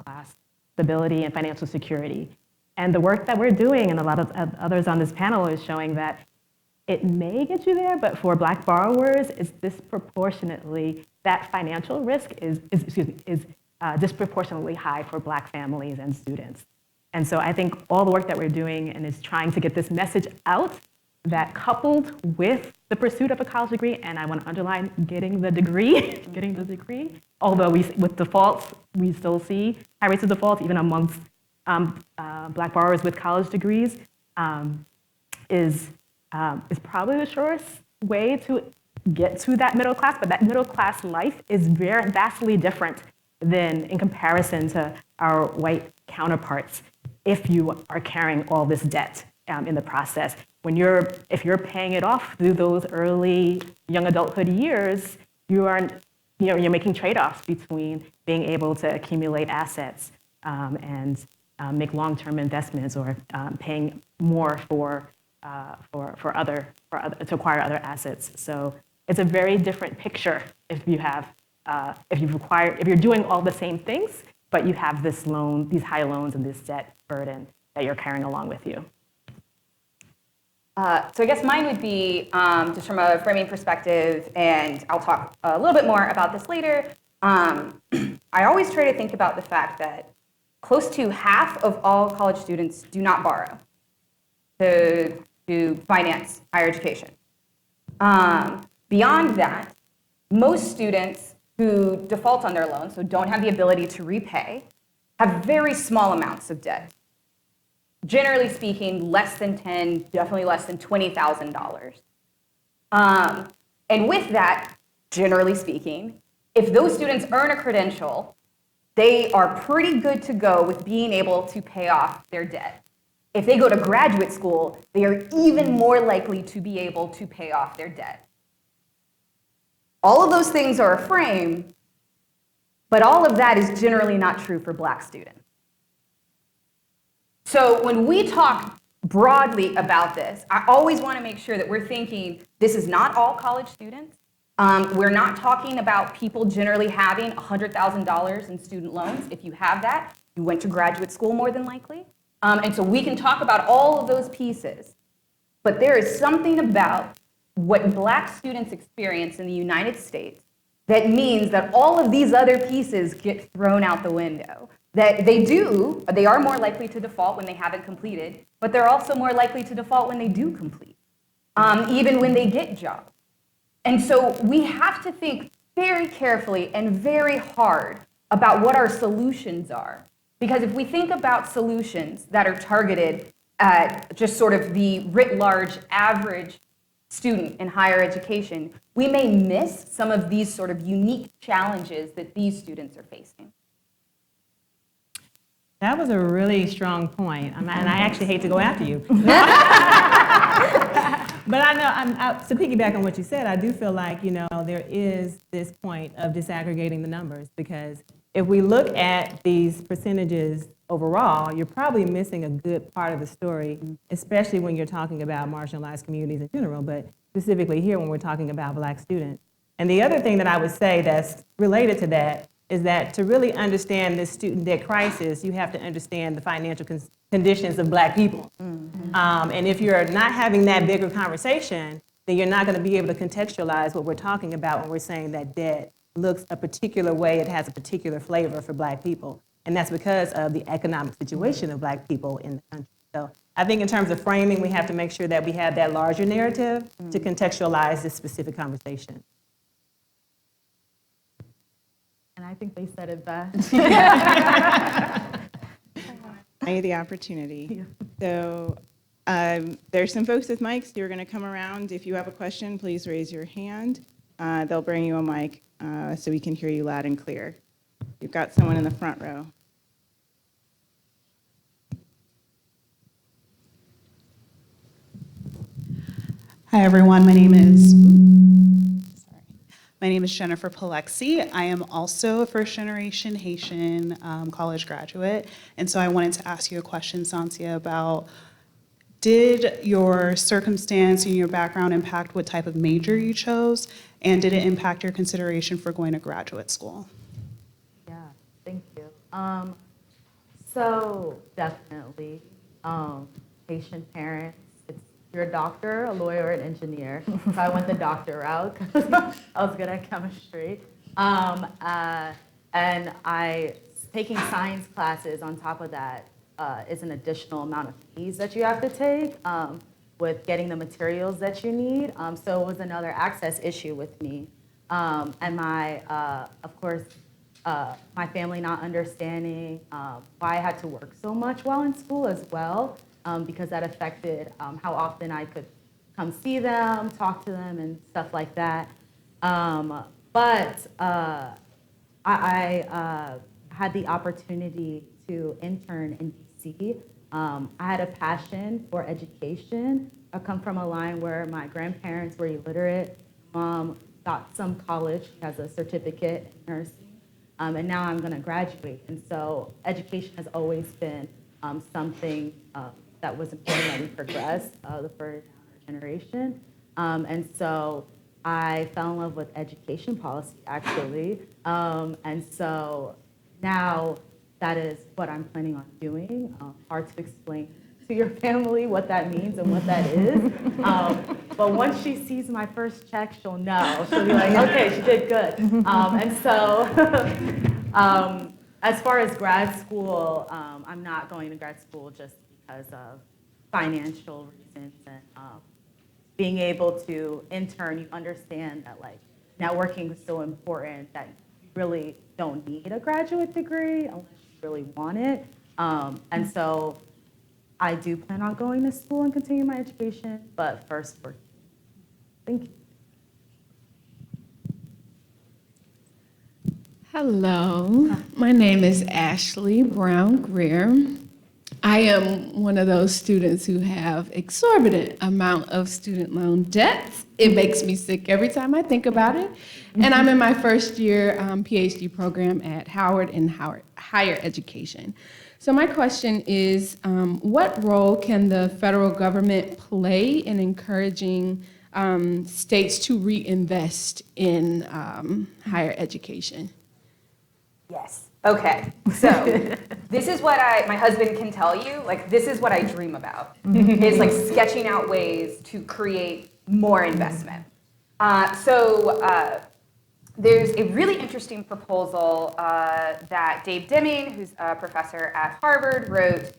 class stability and financial security. And the work that we're doing, and a lot of others on this panel, is showing that it may get you there, but for Black borrowers, it's disproportionately, that financial risk is disproportionately high for Black families and students. And so I think all the work that we're doing and is trying to get this message out, that coupled with the pursuit of a college degree, and I want to underline getting the degree, although with defaults, we still see high rates of default even amongst Black borrowers with college degrees, is probably the surest way to get to that middle class, but that middle class life is vastly different than in comparison to our white counterparts if you are carrying all this debt in the process. If you're paying it off through those early young adulthood years, you're making trade-offs between being able to accumulate assets and make long-term investments, or paying more to acquire other assets. So it's a very different picture if you're doing all the same things, but you have these high loans and this debt burden that you're carrying along with you. So I guess mine would be just from a framing perspective, and I'll talk a little bit more about this later. I always try to think about the fact that close to half of all college students do not borrow to finance higher education. Beyond that, most students who default on their loans, so don't have the ability to repay, have very small amounts of debt. Generally speaking, less than $10,000, definitely less than $20,000. And with that, generally speaking, if those students earn a credential, they are pretty good to go with being able to pay off their debt. If they go to graduate school, they are even more likely to be able to pay off their debt. All of those things are a frame, but all of that is generally not true for Black students. So when we talk broadly about this, I always want to make sure that we're thinking this is not all college students. We're not talking about people generally having $100,000 in student loans. If you have that, you went to graduate school more than likely. And so we can talk about all of those pieces. But there is something about what Black students experience in the United States that means that all of these other pieces get thrown out the window. That they are more likely to default when they haven't completed, but they're also more likely to default when they do complete, even when they get jobs. And so we have to think very carefully and very hard about what our solutions are. Because if we think about solutions that are targeted at just sort of the writ large average student in higher education, we may miss some of these sort of unique challenges that these students are facing. That was a really strong point, and I actually hate to go after you. But I know, to piggyback on what you said, I do feel like, there is this point of disaggregating the numbers, because if we look at these percentages overall, you're probably missing a good part of the story, especially when you're talking about marginalized communities in general, but specifically here when we're talking about Black students. And the other thing that I would say that's related to that is that to really understand this student debt crisis, you have to understand the financial conditions of Black people. And if you're not having that bigger conversation, then you're not going to be able to contextualize what we're talking about when we're saying that debt looks a particular way, it has a particular flavor for Black people. And that's because of the economic situation of Black people in the country. So I think in terms of framing, we have to make sure that we have that larger narrative to contextualize this specific conversation. And I think they said it best. I had the opportunity. So there's some folks with mics who are going to come around. If you have a question, please raise your hand. They'll bring you a mic so we can hear you loud and clear. You've got someone in the front row. Hi, everyone. My name is Jennifer Palexi. I am also a first-generation Haitian college graduate, and so I wanted to ask you a question, Santia, about did your circumstance and your background impact what type of major you chose, and did it impact your consideration for going to graduate school? Yeah, thank you. So definitely, Haitian parents. You're a doctor, a lawyer, an engineer. So I went the doctor route because I was good at chemistry. And taking science classes on top of that is an additional amount of fees that you have to take with getting the materials that you need. So it was another access issue with me. And of course, my family not understanding why I had to work so much while in school as well. Because that affected how often I could come see them, talk to them, and stuff like that. But I had the opportunity to intern in DC. I had a passion for education. I come from a line where my grandparents were illiterate. Mom got some college, she has a certificate in nursing, and now I'm gonna graduate. And so education has always been something that was important that we progress, the first generation. And so I fell in love with education policy, actually. And so now that is what I'm planning on doing. Hard to explain to your family what that means and what that is. But once she sees my first check, she'll know. She'll be like, okay, she did good. And so as far as grad school, I'm not going to grad school just because of financial reasons and being able to intern. You understand that networking is so important that you really don't need a graduate degree unless you really want it. And so I do plan on going to school and continuing my education, but first working. Thank you. Hello, my name is Ashley Brown Greer. I am one of those students who have exorbitant amount of student loan debts. It makes me sick every time I think about it. And I'm in my first year PhD program at Howard and Higher Education. So my question is, what role can the federal government play in encouraging states to reinvest in higher education? Yes. Okay. So this is what my husband can tell you. Like, this is what I dream about. Is like sketching out ways to create more investment. There's a really interesting proposal that Dave Deming, who's a professor at Harvard, wrote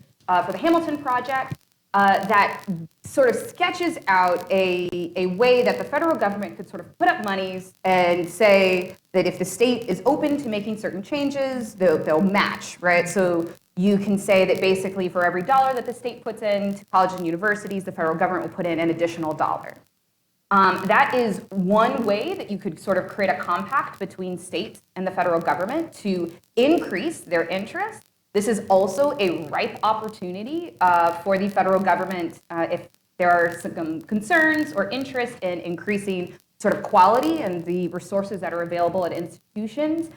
for the Hamilton Project that sort of sketches out a way that the federal government could sort of put up monies and say that if the state is open to making certain changes, they'll match, right? So you can say that basically for every dollar that the state puts into colleges and universities, the federal government will put in an additional dollar. That is one way that you could sort of create a compact between states and the federal government to increase their interest. This is also a ripe opportunity for the federal government if there are some concerns or interest in increasing sort of quality and the resources that are available at institutions,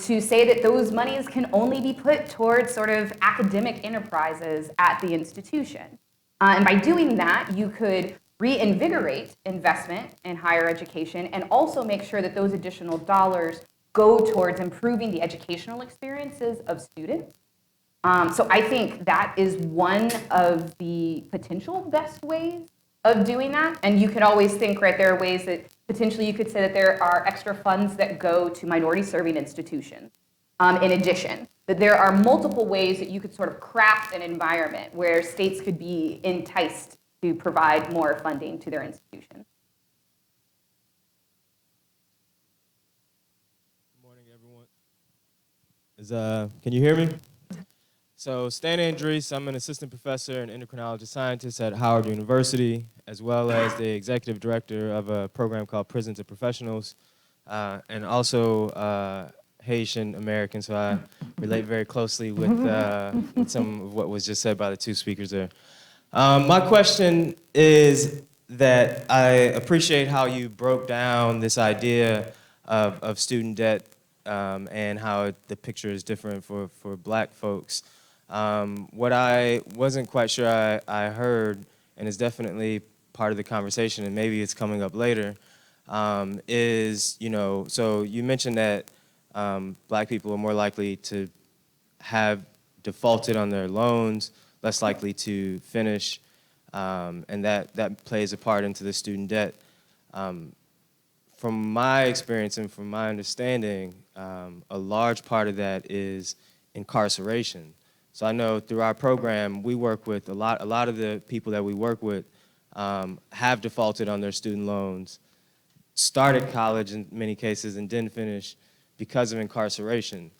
to say that those monies can only be put towards sort of academic enterprises at the institution. And by doing that, you could reinvigorate investment in higher education and also make sure that those additional dollars go towards improving the educational experiences of students. So I think that is one of the potential best ways of doing that. And you could always think, right, there are ways that potentially you could say that there are extra funds that go to minority serving institutions. In addition, that there are multiple ways that you could sort of craft an environment where states could be enticed to provide more funding to their institutions. Good morning, everyone. Can you hear me? So, Stan Andrees, I'm an assistant professor and endocrinology scientist at Howard University, as well as the executive director of a program called Prisons of Professionals, and also Haitian American, so I relate very closely with some of what was just said by the two speakers there. My question is that I appreciate how you broke down this idea of student debt and how the picture is different for Black folks. What I wasn't quite sure I heard, and is definitely part of the conversation, and maybe it's coming up later, is, so you mentioned that Black people are more likely to have defaulted on their loans, less likely to finish, and that plays a part into the student debt. From my experience and from my understanding, a large part of that is incarceration. So I know through our program, we work with a lot of the people that we work with have defaulted on their student loans, started college in many cases, and didn't finish because of incarceration.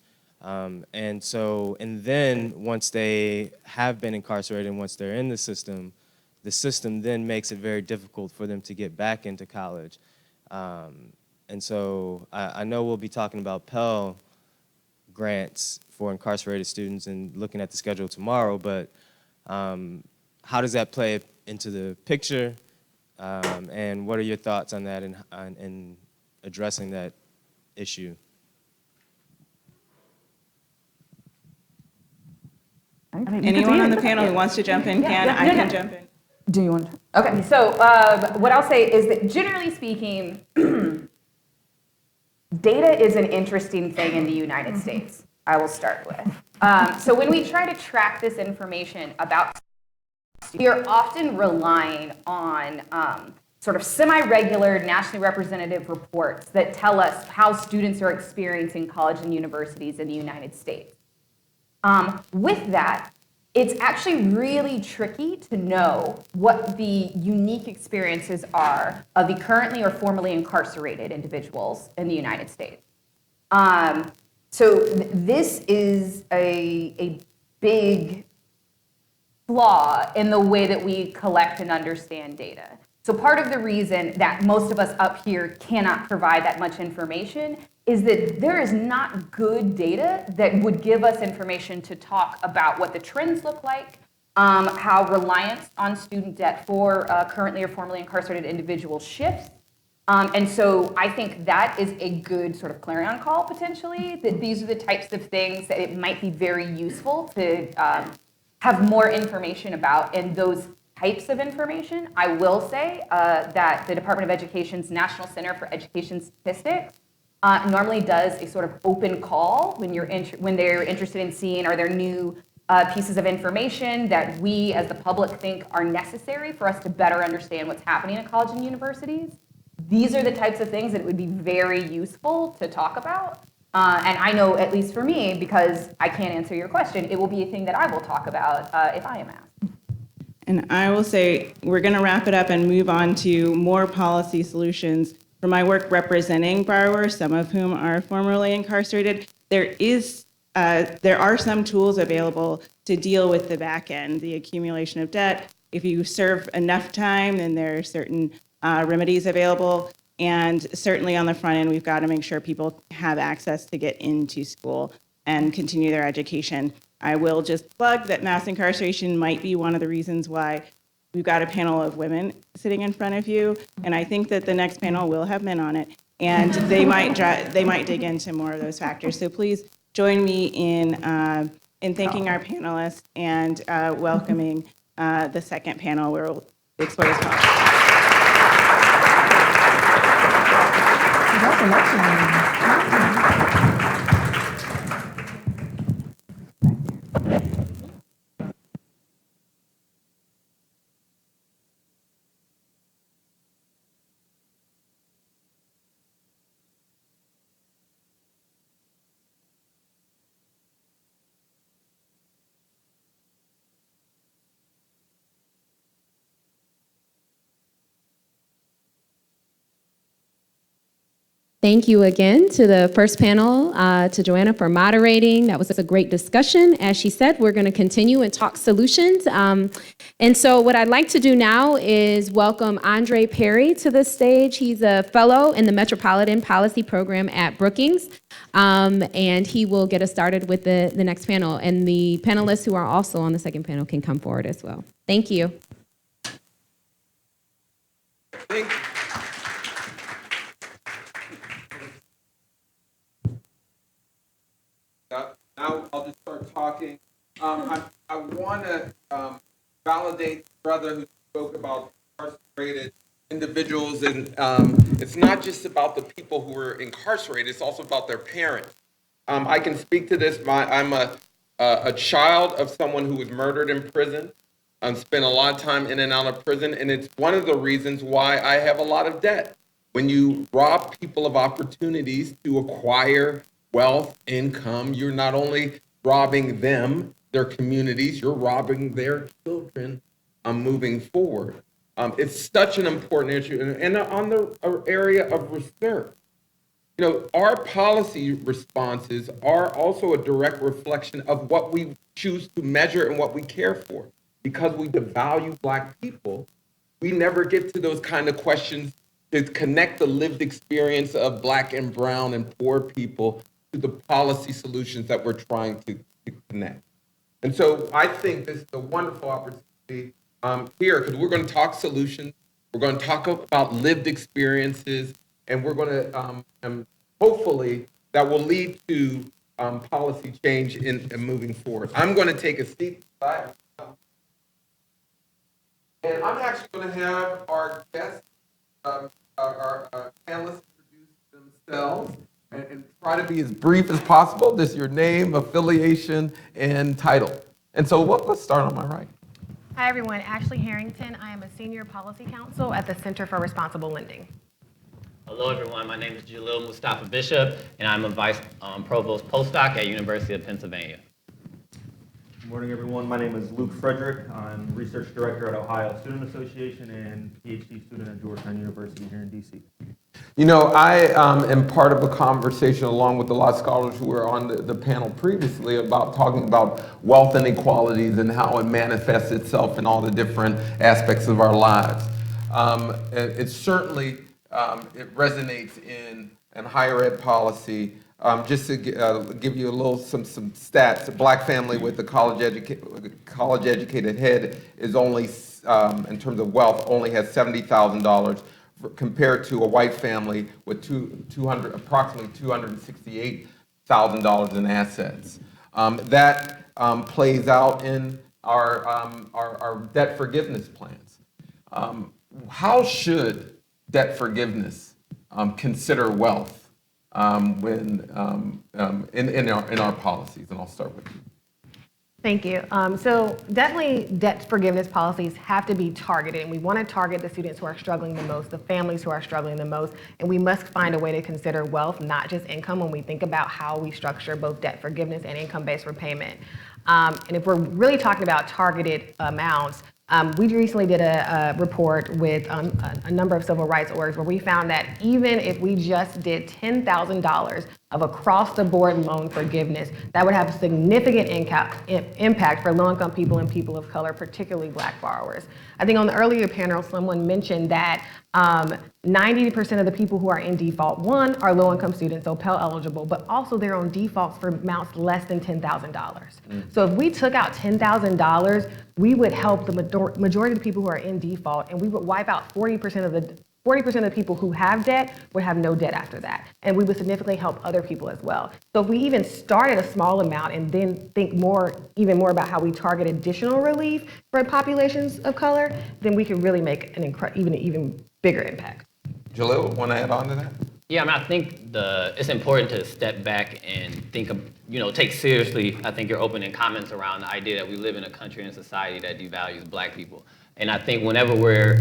And then once they have been incarcerated and once they're in the system then makes it very difficult for them to get back into college. And so I know we'll be talking about Pell grants for incarcerated students and looking at the schedule tomorrow, but how does that play into the picture? And what are your thoughts on that and addressing that issue? Anyone on the panel who wants to jump in can. I can jump in. Do you want to? Okay, so what I'll say is that generally speaking, data is an interesting thing in the United States, I will start with. So when we try to track this information about students, we are often relying on sort of semi-regular, nationally representative reports that tell us how students are experiencing college and universities in the United States. With that, it's actually really tricky to know what the unique experiences are of the currently or formerly incarcerated individuals in the United States. So this is a big flaw in the way that we collect and understand data. So part of the reason that most of us up here cannot provide that much information is that there is not good data that would give us information to talk about what the trends look like, how reliance on student debt for currently or formerly incarcerated individuals shifts. And so I think that is a good sort of clarion call, potentially, that these are the types of things that it might be very useful to have more information about. And those types of information, I will say that the Department of Education's National Center for Education Statistics normally does a sort of open call when they're interested in seeing are there new pieces of information that we as the public think are necessary for us to better understand what's happening at colleges and universities. These are the types of things that it would be very useful to talk about. And I know, at least for me, because I can't answer your question, it will be a thing that I will talk about if I am asked. And I will say, we're going to wrap it up and move on to more policy solutions. For my work representing borrowers, some of whom are formerly incarcerated, there are some tools available to deal with the back end, the accumulation of debt. If you serve enough time, then there are certain remedies available. And certainly on the front end, we've got to make sure people have access to get into school and continue their education. I will just plug that mass incarceration might be one of the reasons why we've got a panel of women sitting in front of you. And I think that the next panel will have men on it. And they might dig into more of those factors. So please join me in thanking our panelists and welcoming the second panel where we'll explore this topic. Thank you again to the first panel, to Joanna for moderating. That was a great discussion. As she said, we're going to continue and talk solutions. And so what I'd like to do now is welcome Andre Perry to the stage. He's a fellow in the Metropolitan Policy Program at Brookings. And he will get us started with the next panel. And the panelists who are also on the second panel can come forward as well. Thank you. Thank you. Now I'll just start talking. I want to validate the brother who spoke about incarcerated individuals, and it's not just about the people who are incarcerated, it's also about their parents. I can speak to this. I'm a child of someone who was murdered in prison, spent a lot of time in and out of prison, and it's one of the reasons why I have a lot of debt. When you rob people of opportunities to acquire wealth, income, you're not only robbing them, their communities, you're robbing their children moving forward. It's such an important issue. And on the area of research, our policy responses are also a direct reflection of what we choose to measure and what we care for. Because we devalue Black people, we never get to those kind of questions to connect the lived experience of Black and brown and poor people to the policy solutions that we're trying to connect. And so I think this is a wonderful opportunity here, because we're going to talk solutions, we're going to talk about lived experiences, and we're going to hopefully that will lead to policy change in moving forward. I'm going to take a seat beside myself. And I'm actually going to have our guests, our panelists introduce themselves and try to be as brief as possible. Just your name, affiliation, and title. And so let's start on my right. Hi, everyone. Ashley Harrington. I am a senior policy counsel at the Center for Responsible Lending. Hello, everyone. My name is Jalil Mustafa Bishop, and I'm a vice provost postdoc at University of Pennsylvania. Good morning, everyone. My name is Luke Frederick. I'm research director at Ohio Student Association and PhD student at Georgetown University here in DC. I am part of a conversation along with a lot of scholars who were on the panel previously about talking about wealth inequalities and how it manifests itself in all the different aspects of our lives. It certainly it resonates in and higher ed policy. Just to give you a little some stats, a black family with a college educated head is only, in terms of wealth, only has $70,000 compared to a white family with approximately $268,000 in assets. That plays out in our debt forgiveness plans. How should debt forgiveness consider wealth when in our policies? And I'll start with you. Thank you. So definitely debt forgiveness policies have to be targeted, and we want to target the students who are struggling the most, the families who are struggling the most, and we must find a way to consider wealth, not just income, when we think about how we structure both debt forgiveness and income-based repayment. And if we're really talking about targeted amounts, we recently did a report with a number of civil rights orgs where we found that even if we just did $10,000 of across-the-board loan forgiveness, that would have a significant impact for low-income people and people of color, particularly Black borrowers. I think on the earlier panel, someone mentioned that 90% of the people who are in default, one, are low-income students, so Pell eligible, but also they're on defaults for amounts less than $10,000. So if we took out $10,000, we would help the majority of the people who are in default, and we would wipe out 40% of the people who have debt would have no debt after that. And we would significantly help other people as well. So if we even start at a small amount and then think even more about how we target additional relief for populations of color, then we can really make an even bigger impact. Jalil, want to add on to that? Yeah, I mean, I think it's important to step back and think of, take seriously, I think your opening comments around the idea that we live in a country and a society that devalues Black people. And I think whenever we're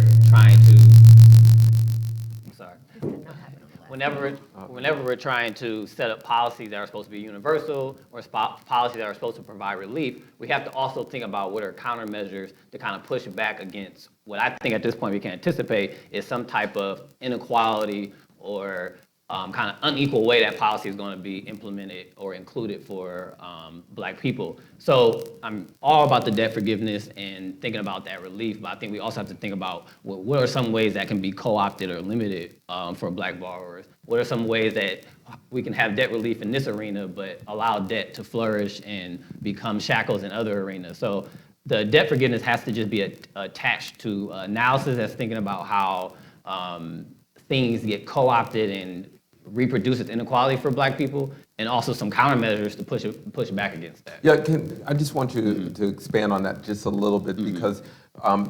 trying to set up policies that are supposed to be universal or policies that are supposed to provide relief, we have to also think about what are countermeasures to kind of push back against what I think at this point we can anticipate is some type of inequality or kind of unequal way that policy is going to be implemented or included for Black people. So I'm all about the debt forgiveness and thinking about that relief, but I think we also have to think about what are some ways that can be co-opted or limited for Black borrowers? What are some ways that we can have debt relief in this arena, but allow debt to flourish and become shackles in other arenas? So the debt forgiveness has to just be attached to analysis that's thinking about how things get co-opted and reproduces inequality for Black people, and also some countermeasures to push back against that. Yeah, I just want you to expand on that just a little bit, because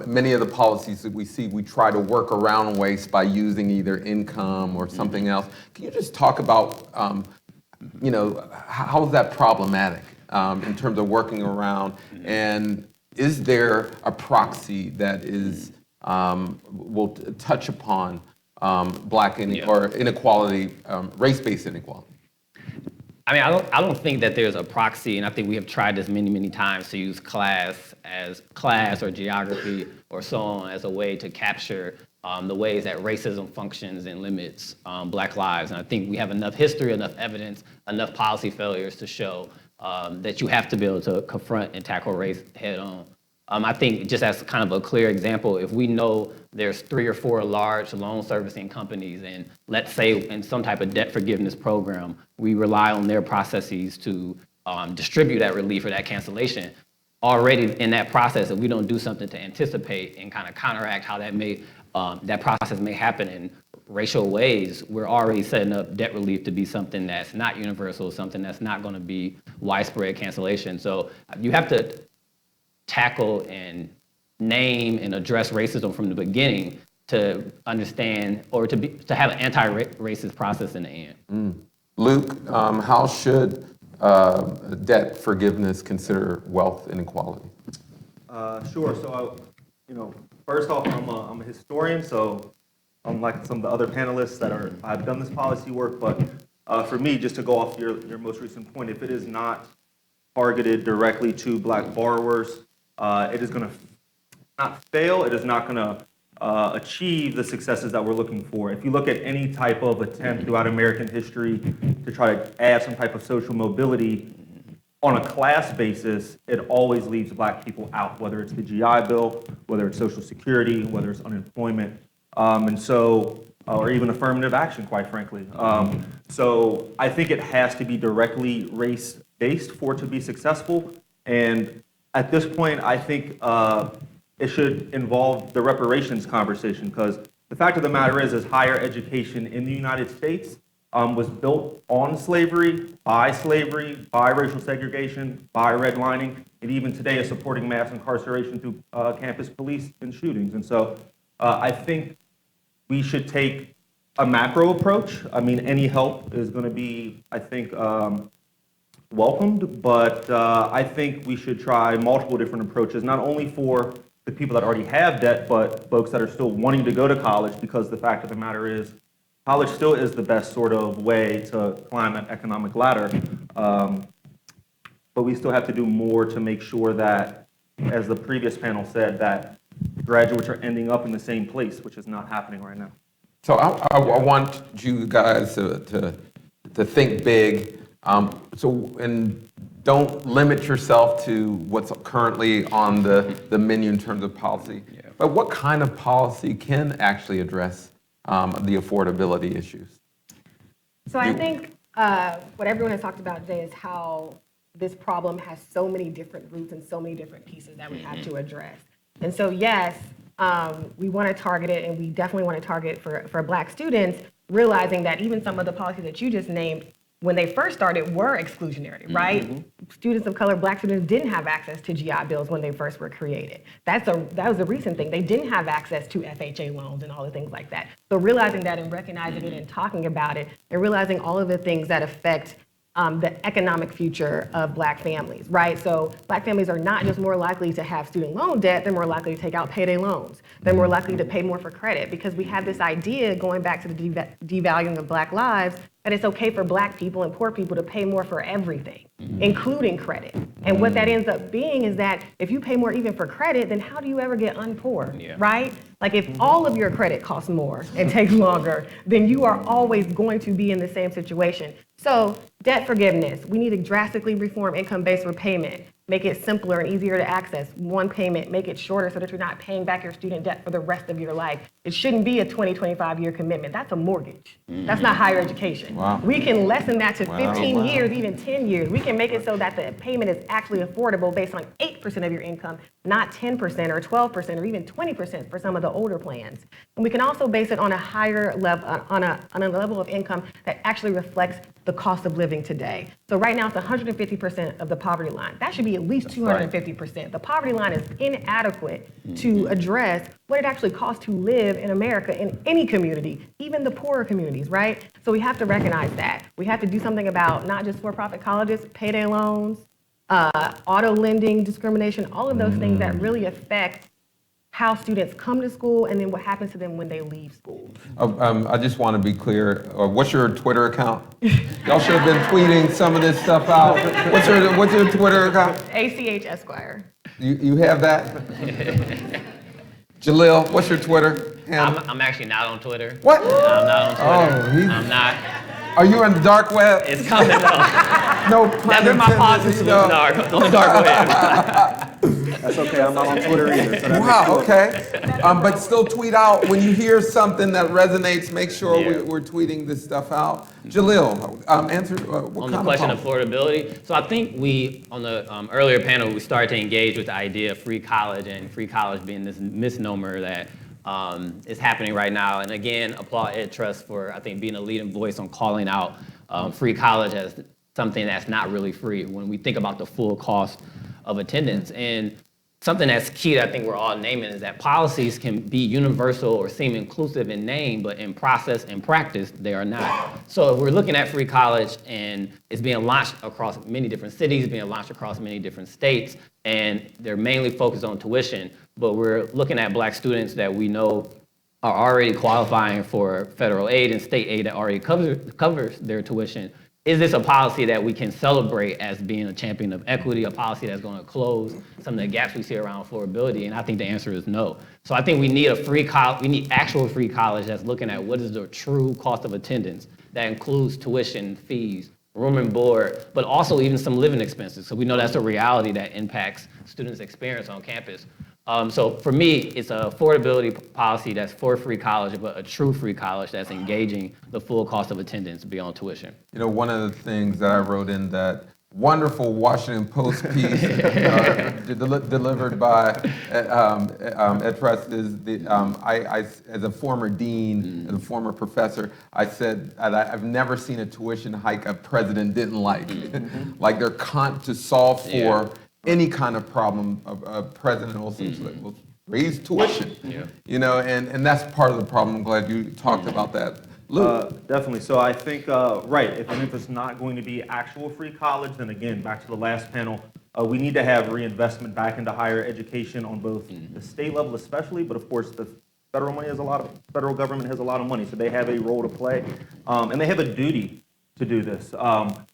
many of the policies that we see, we try to work around waste by using either income or something else. Can you just talk about, how is that problematic in terms of working around, and is there a proxy that is will touch upon Black or inequality, race-based inequality? I mean, I don't think that there's a proxy, and I think we have tried this many times to use class or geography or so on as a way to capture the ways that racism functions and limits Black lives. And I think we have enough history, enough evidence, enough policy failures to show that you have to be able to confront and tackle race head on. I think just as kind of a clear example, if we know there's 3 or 4 large loan servicing companies, and let's say in some type of debt forgiveness program, we rely on their processes to distribute that relief or that cancellation, already in that process, if we don't do something to anticipate and kind of counteract how that process may happen in racial ways, we're already setting up debt relief to be something that's not universal, something that's not going to be widespread cancellation. So you have to tackle and name and address racism from the beginning to understand or to have an anti-racist process in the end. Luke, how should debt forgiveness consider wealth inequality? Sure. So, first off, I'm a historian, so unlike some of the other panelists I've done this policy work, but for me, just to go off your most recent point, if it is not targeted directly to Black borrowers, it is going to not fail. It is not going to achieve the successes that we're looking for. If you look at any type of attempt throughout American history to try to add some type of social mobility on a class basis, it always leaves Black people out, whether it's the GI Bill, whether it's Social Security, whether it's unemployment. And so or even affirmative action, quite frankly. So I think it has to be directly race-based for it to be successful. And at this point, I think it should involve the reparations conversation, because the fact of the matter is higher education in the United States was built on slavery, by racial segregation, by redlining, and even today is supporting mass incarceration through campus police and shootings. And so I think we should take a macro approach. I mean, any help is going to be, I think, welcomed, but I think we should try multiple different approaches, not only for the people that already have debt, but folks that are still wanting to go to college, because the fact of the matter is, college still is the best sort of way to climb that economic ladder. But we still have to do more to make sure that, as the previous panel said, that graduates are ending up in the same place, which is not happening right now. So I want you guys to think big. And don't limit yourself to what's currently on the menu in terms of policy. Yeah. But what kind of policy can actually address the affordability issues? So I think what everyone has talked about today is how this problem has so many different roots and so many different pieces that we have to address. And so yes, we want to target it, and we definitely want to target for Black students, realizing that even some of the policies that you just named, when they first started, were exclusionary, right? Mm-hmm. Students of color, Black students, didn't have access to GI Bills when they first were created. That was a recent thing. They didn't have access to FHA loans and all the things like that. So realizing that and recognizing it and talking about it, and realizing all of the things that affect the economic future of Black families, right? So Black families are not just more likely to have student loan debt, they're more likely to take out payday loans. They're more likely to pay more for credit, because we have this idea, going back to the devaluing of Black lives, that it's okay for Black people and poor people to pay more for everything, including credit. And what that ends up being is that if you pay more even for credit, then how do you ever get unpoor, right? Like if all of your credit costs more and takes longer, then you are always going to be in the same situation. So debt forgiveness, we need to drastically reform income-based repayment, make it simpler and easier to access, one payment, make it shorter so that you're not paying back your student debt for the rest of your life. It shouldn't be a 20, 25-year commitment. That's a mortgage. That's not higher education. Wow. We can lessen that to 15 years, even 10 years. We can make it so that the payment is actually affordable based on 8% of your income, not 10% or 12% or even 20% for some of the older plans. And we can also base it on a higher level, on a level of income that actually reflects the cost of living today. So right now it's 150% of the poverty line. That should be at least 250%. The poverty line is inadequate to address what it actually costs to live in America in any community, even the poorer communities, right? So we have to recognize that. We have to do something about not just for-profit colleges, payday loans, auto lending, discrimination, all of those things that really affect how students come to school and then what happens to them when they leave school. I just want to be clear. What's your Twitter account? Y'all should have been tweeting some of this stuff out. What's your Twitter account? ACH Esquire. You have that? Jalil, what's your Twitter handle? I'm actually not on Twitter. What? I'm not on Twitter. I'm not. Are you on the dark web? It's coming up. No, that's where my positive solutions are. On the dark web. That's okay, I'm not on Twitter either. So Wow, okay. But still tweet out when you hear something that resonates, make sure we're tweeting this stuff out. Jalil, answer what on kind the question of of affordability. So I think we, on the earlier panel, we started to engage with the idea of free college, and free college being this misnomer that is happening right now. And again, applaud Ed Trust for, I think, being a leading voice on calling out free college as something that's not really free when we think about the full cost of attendance. And something that's key that I think we're all naming is that policies can be universal or seem inclusive in name, but in process and practice, they are not. So if we're looking at free college and it's being launched across many different cities, being launched across many different states, and they're mainly focused on tuition, but we're looking at Black students that we know are already qualifying for federal aid and state aid that already covers their tuition. Is this a policy that we can celebrate as being a champion of equity, a policy that's going to close some of the gaps we see around affordability? And I think the answer is no. So I think we need a free college, we need actual free college that's looking at what is the true cost of attendance that includes tuition, fees, room and board, but also even some living expenses. So we know that's a reality that impacts students' experience on campus. So for me, it's an affordability policy that's for free college, but a true free college that's engaging the full cost of attendance beyond tuition. You know, one of the things that I wrote in that wonderful Washington Post piece delivered by Ed Press is I, as a former dean, as a former professor, I said I've never seen a tuition hike a president didn't like. Like they're to solve for any kind of problem, a president will essentially will raise tuition. You know, and that's part of the problem. I'm glad you talked about that. Definitely. So I think, right, if it's not going to be actual free college, then again, back to the last panel, we need to have reinvestment back into higher education on both the state level especially, but of course the federal government has a lot of money, so they have a role to play, and they have a duty to do this.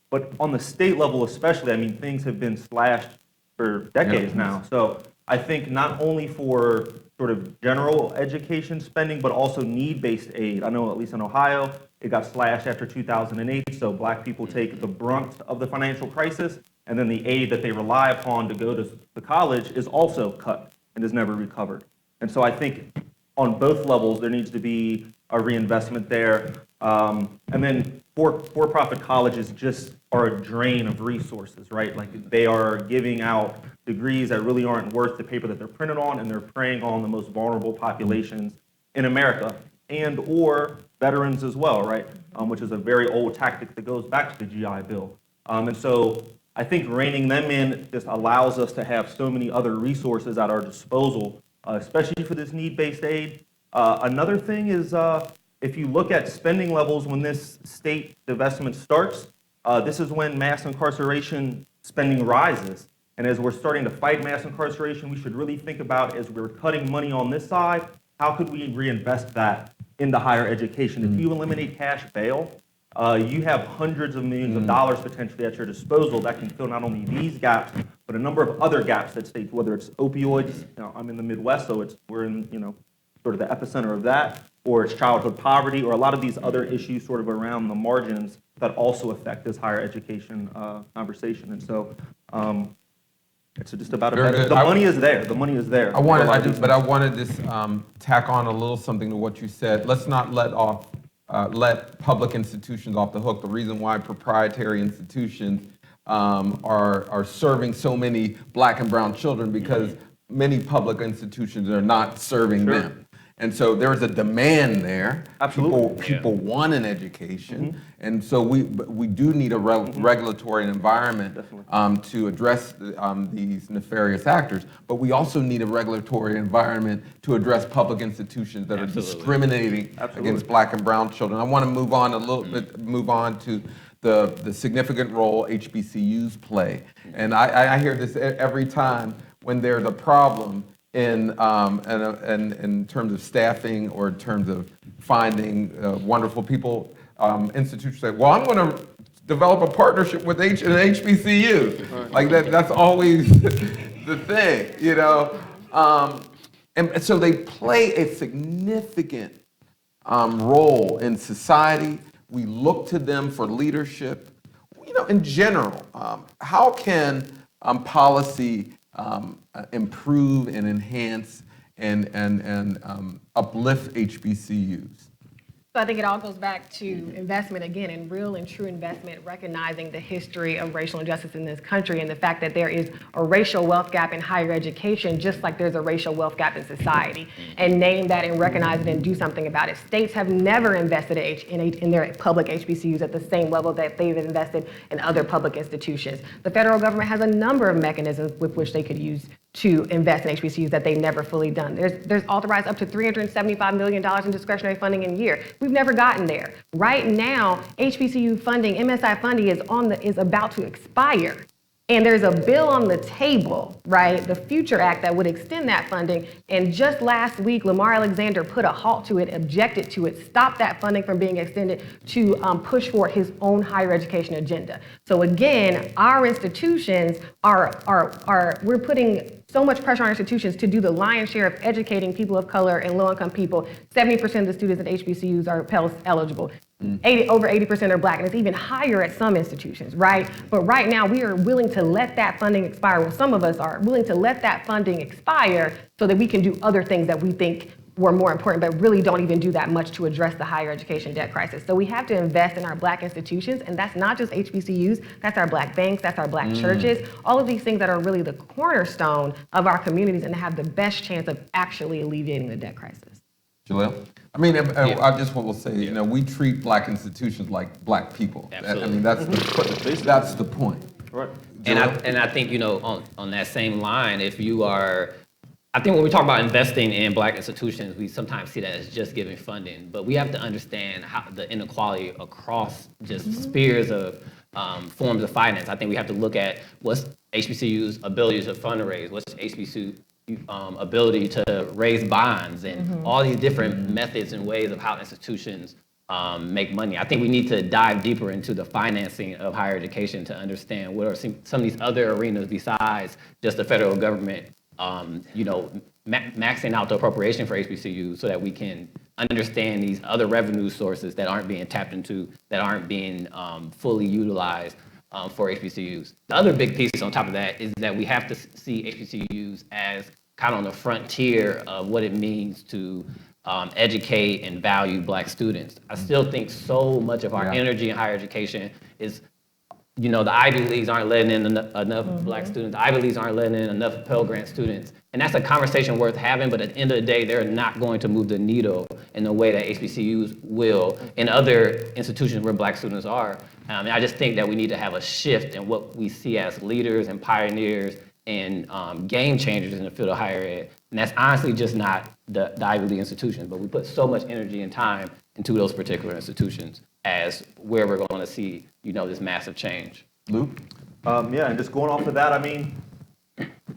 But on the state level especially, I mean, things have been slashed for decades now. So I think not only for sort of general education spending, but also need-based aid. I know, at least in Ohio, it got slashed after 2008, so black people take the brunt of the financial crisis, and then the aid that they rely upon to go to the college is also cut and is never recovered. And so I think on both levels, there needs to be a reinvestment there. And then for-profit colleges just are a drain of resources, right? Like they are giving out degrees that really aren't worth the paper that they're printed on, and they're preying on the most vulnerable populations in America and or veterans as well, right? Which is a very old tactic that goes back to the GI Bill. And so I think reining them in just allows us to have so many other resources at our disposal, especially for this need-based aid. Another thing is if you look at spending levels when this state divestment starts, this is when mass incarceration spending rises. And as we're starting to fight mass incarceration, we should really think about, as we're cutting money on this side, how could we reinvest that into higher education? If you eliminate cash bail, you have hundreds of millions of dollars potentially at your disposal that can fill not only these gaps, but a number of other gaps that states, whether it's opioids, I'm in the Midwest, so we're in, sort of the epicenter of that, or it's childhood poverty, or a lot of these other issues sort of around the margins that also affect this higher education conversation. And so it's just about the money is there. The money is there. I wanted to tack on a little something to what you said. Let's not let public institutions off the hook. The reason why proprietary institutions are serving so many black and brown children because many public institutions are not serving them. And so there's a demand there. Absolutely. People want an education. And so we do need a regulatory environment to address these nefarious actors. But we also need a regulatory environment to address public institutions that are discriminating against black and brown children. I want to move on a little bit, move on to the significant role HBCUs play. And I hear this every time when there's a problem in terms of staffing or in terms of finding wonderful people, institutions say, well, I'm going to develop a partnership with an HBCU. Like that's always the thing, And so they play a significant role in society. We look to them for leadership. In general, how can policy improve and enhance and uplift HBCUs? So I think it all goes back to investment again, and real and true investment, recognizing the history of racial injustice in this country and the fact that there is a racial wealth gap in higher education, just like there's a racial wealth gap in society, and name that and recognize it and do something about it. States have never invested in their public HBCUs at the same level that they've invested in other public institutions. The federal government has a number of mechanisms with which they could use to invest in HBCUs that they've never fully done. There's authorized up to $375 million in discretionary funding in a year. We've never gotten there. Right now, HBCU funding, MSI funding is about to expire. And there's a bill on the table, right, the Future Act, that would extend that funding. And just last week, Lamar Alexander put a halt to it, objected to it, stopped that funding from being extended to push for his own higher education agenda. So again, our institutions we're putting so much pressure on institutions to do the lion's share of educating people of color and low-income people. 70% of the students at HBCUs are Pell eligible. Over 80% are Black, and it's even higher at some institutions, right? But right now, we are willing to let that funding expire. Well, some of us are willing to let that funding expire so that we can do other things that we think were more important, but really don't even do that much to address the higher education debt crisis. So we have to invest in our Black institutions, and that's not just HBCUs, that's our Black banks, that's our Black churches, all of these things that are really the cornerstone of our communities and have the best chance of actually alleviating the debt crisis. Jaleel? I mean, I just want to say, you know, we treat Black institutions like Black people. Absolutely. I mean, that's the point. Right. And I think, you know, on that same line, if you are, I think when we talk about investing in Black institutions, we sometimes see that as just giving funding, but we have to understand how the inequality across just spheres of forms of finance. I think we have to look at what's HBCU's ability to fundraise, what's HBCU ability to raise bonds, and all these different methods and ways of how institutions make money. I think we need to dive deeper into the financing of higher education to understand what are some of these other arenas besides just the federal government, you know, maxing out the appropriation for HBCUs so that we can understand these other revenue sources that aren't being tapped into, that aren't being fully utilized for HBCUs. The other big piece on top of that is that we have to see HBCUs as kind of on the frontier of what it means to educate and value Black students. I still think so much of our energy in higher education is, you know, the Ivy Leagues aren't letting in enough Black students. The Ivy Leagues aren't letting in enough Pell Grant students. And that's a conversation worth having, but at the end of the day, they're not going to move the needle in the way that HBCUs will in other institutions where Black students are. And I just think that we need to have a shift in what we see as leaders and pioneers and game changers in the field of higher ed. And that's honestly just not the Ivy League institutions, but we put so much energy and time into those particular institutions as where we're going to see, you know, this massive change. Luke? Yeah, and just going off of that, I mean,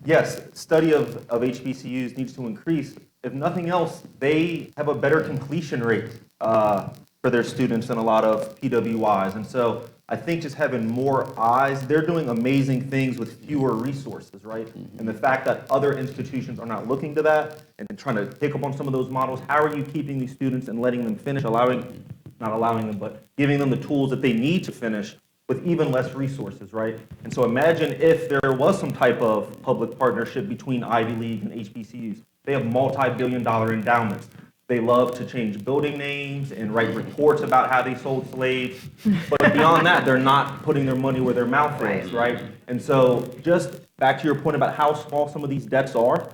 yes, study of HBCUs needs to increase. If nothing else, they have a better completion rate for their students than a lot of PWIs. And so I think just having more eyes, they're doing amazing things with fewer resources, right? And the fact that other institutions are not looking to that and trying to pick up on some of those models, how are you keeping these students and letting them finish, not allowing them, but giving them the tools that they need to finish with even less resources, right? And so imagine if there was some type of public partnership between Ivy League and HBCUs. They have multi-billion-dollar endowments. They love to change building names and write reports about how they sold slaves. But beyond that, they're not putting their money where their mouth is, right? And so just back to your point about how small some of these debts are,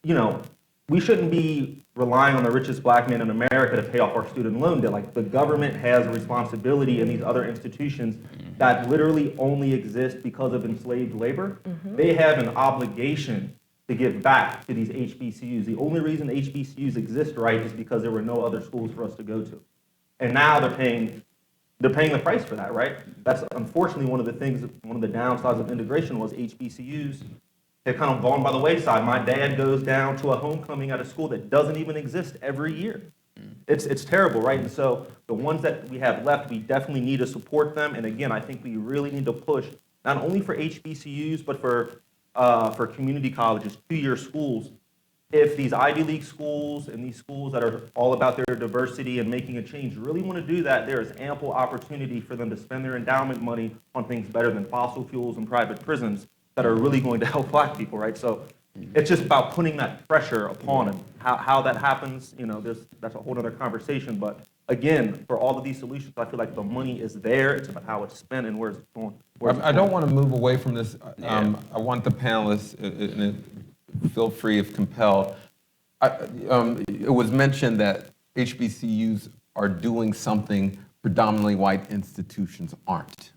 you know, we shouldn't be relying on the richest Black man in America to pay off our student loan debt. Like, the government has a responsibility in these other institutions that literally only exist because of enslaved labor. They have an obligation to give back to these HBCUs. The only reason HBCUs exist, right, is because there were no other schools for us to go to. And now they're paying the price for that, right? That's unfortunately one of the downsides of integration was HBCUs have kind of gone by the wayside. My dad goes down to a homecoming at a school that doesn't even exist every year. It's terrible, right? And so the ones that we have left, we definitely need to support them. And again, I think we really need to push not only for HBCUs, but for community colleges, two-year schools. If these Ivy League schools and these schools that are all about their diversity and making a change really want to do that, there is ample opportunity for them to spend their endowment money on things better than fossil fuels and private prisons that are really going to help Black people, right? So it's just about putting that pressure upon them. How that happens, you know, that's a whole other conversation. But again, for all of these solutions, I feel like the money is there. It's about how it's spent and where it's going. I don't want to move away from this. I want the panelists, feel free if compelled. It was mentioned that HBCUs are doing something predominantly white institutions aren't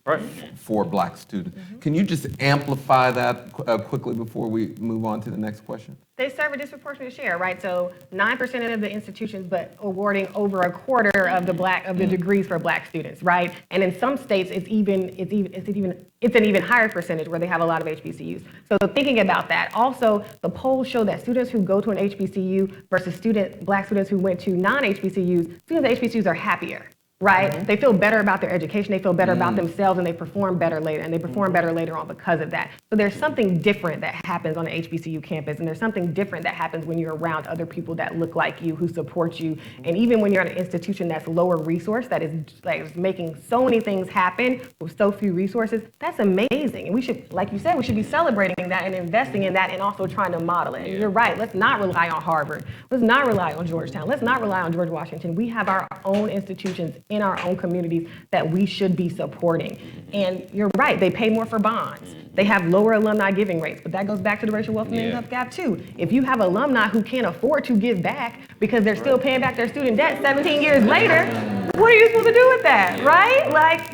for Black students. Can you just amplify that quickly before we move on to the next question? They serve a disproportionate share, right? So 9% of the institutions, but awarding over a quarter of the degrees for Black students, right? And in some states, it's an even higher percentage where they have a lot of HBCUs. So thinking about that, also the polls show that students who go to an HBCU versus Black students who went to non-HBCUs, students at HBCUs are happier. right? They feel better about their education, they feel better about themselves, and they perform better later, and they perform better later on because of that. So there's something different that happens on an HBCU campus, and there's something different that happens when you're around other people that look like you, who support you, and even when you're at an institution that's lower resource, that is like making so many things happen with so few resources, that's amazing. And we should, like you said, we should be celebrating that and investing in that and also trying to model it. And you're right, let's not rely on Harvard, let's not rely on Georgetown, let's not rely on George Washington. We have our own institutions in our own communities that we should be supporting. And you're right, they pay more for bonds. They have lower alumni giving rates, but that goes back to the racial wealth and income gap too. If you have alumni who can't afford to give back because they're still paying back their student debt 17 years later, what are you supposed to do with that, right?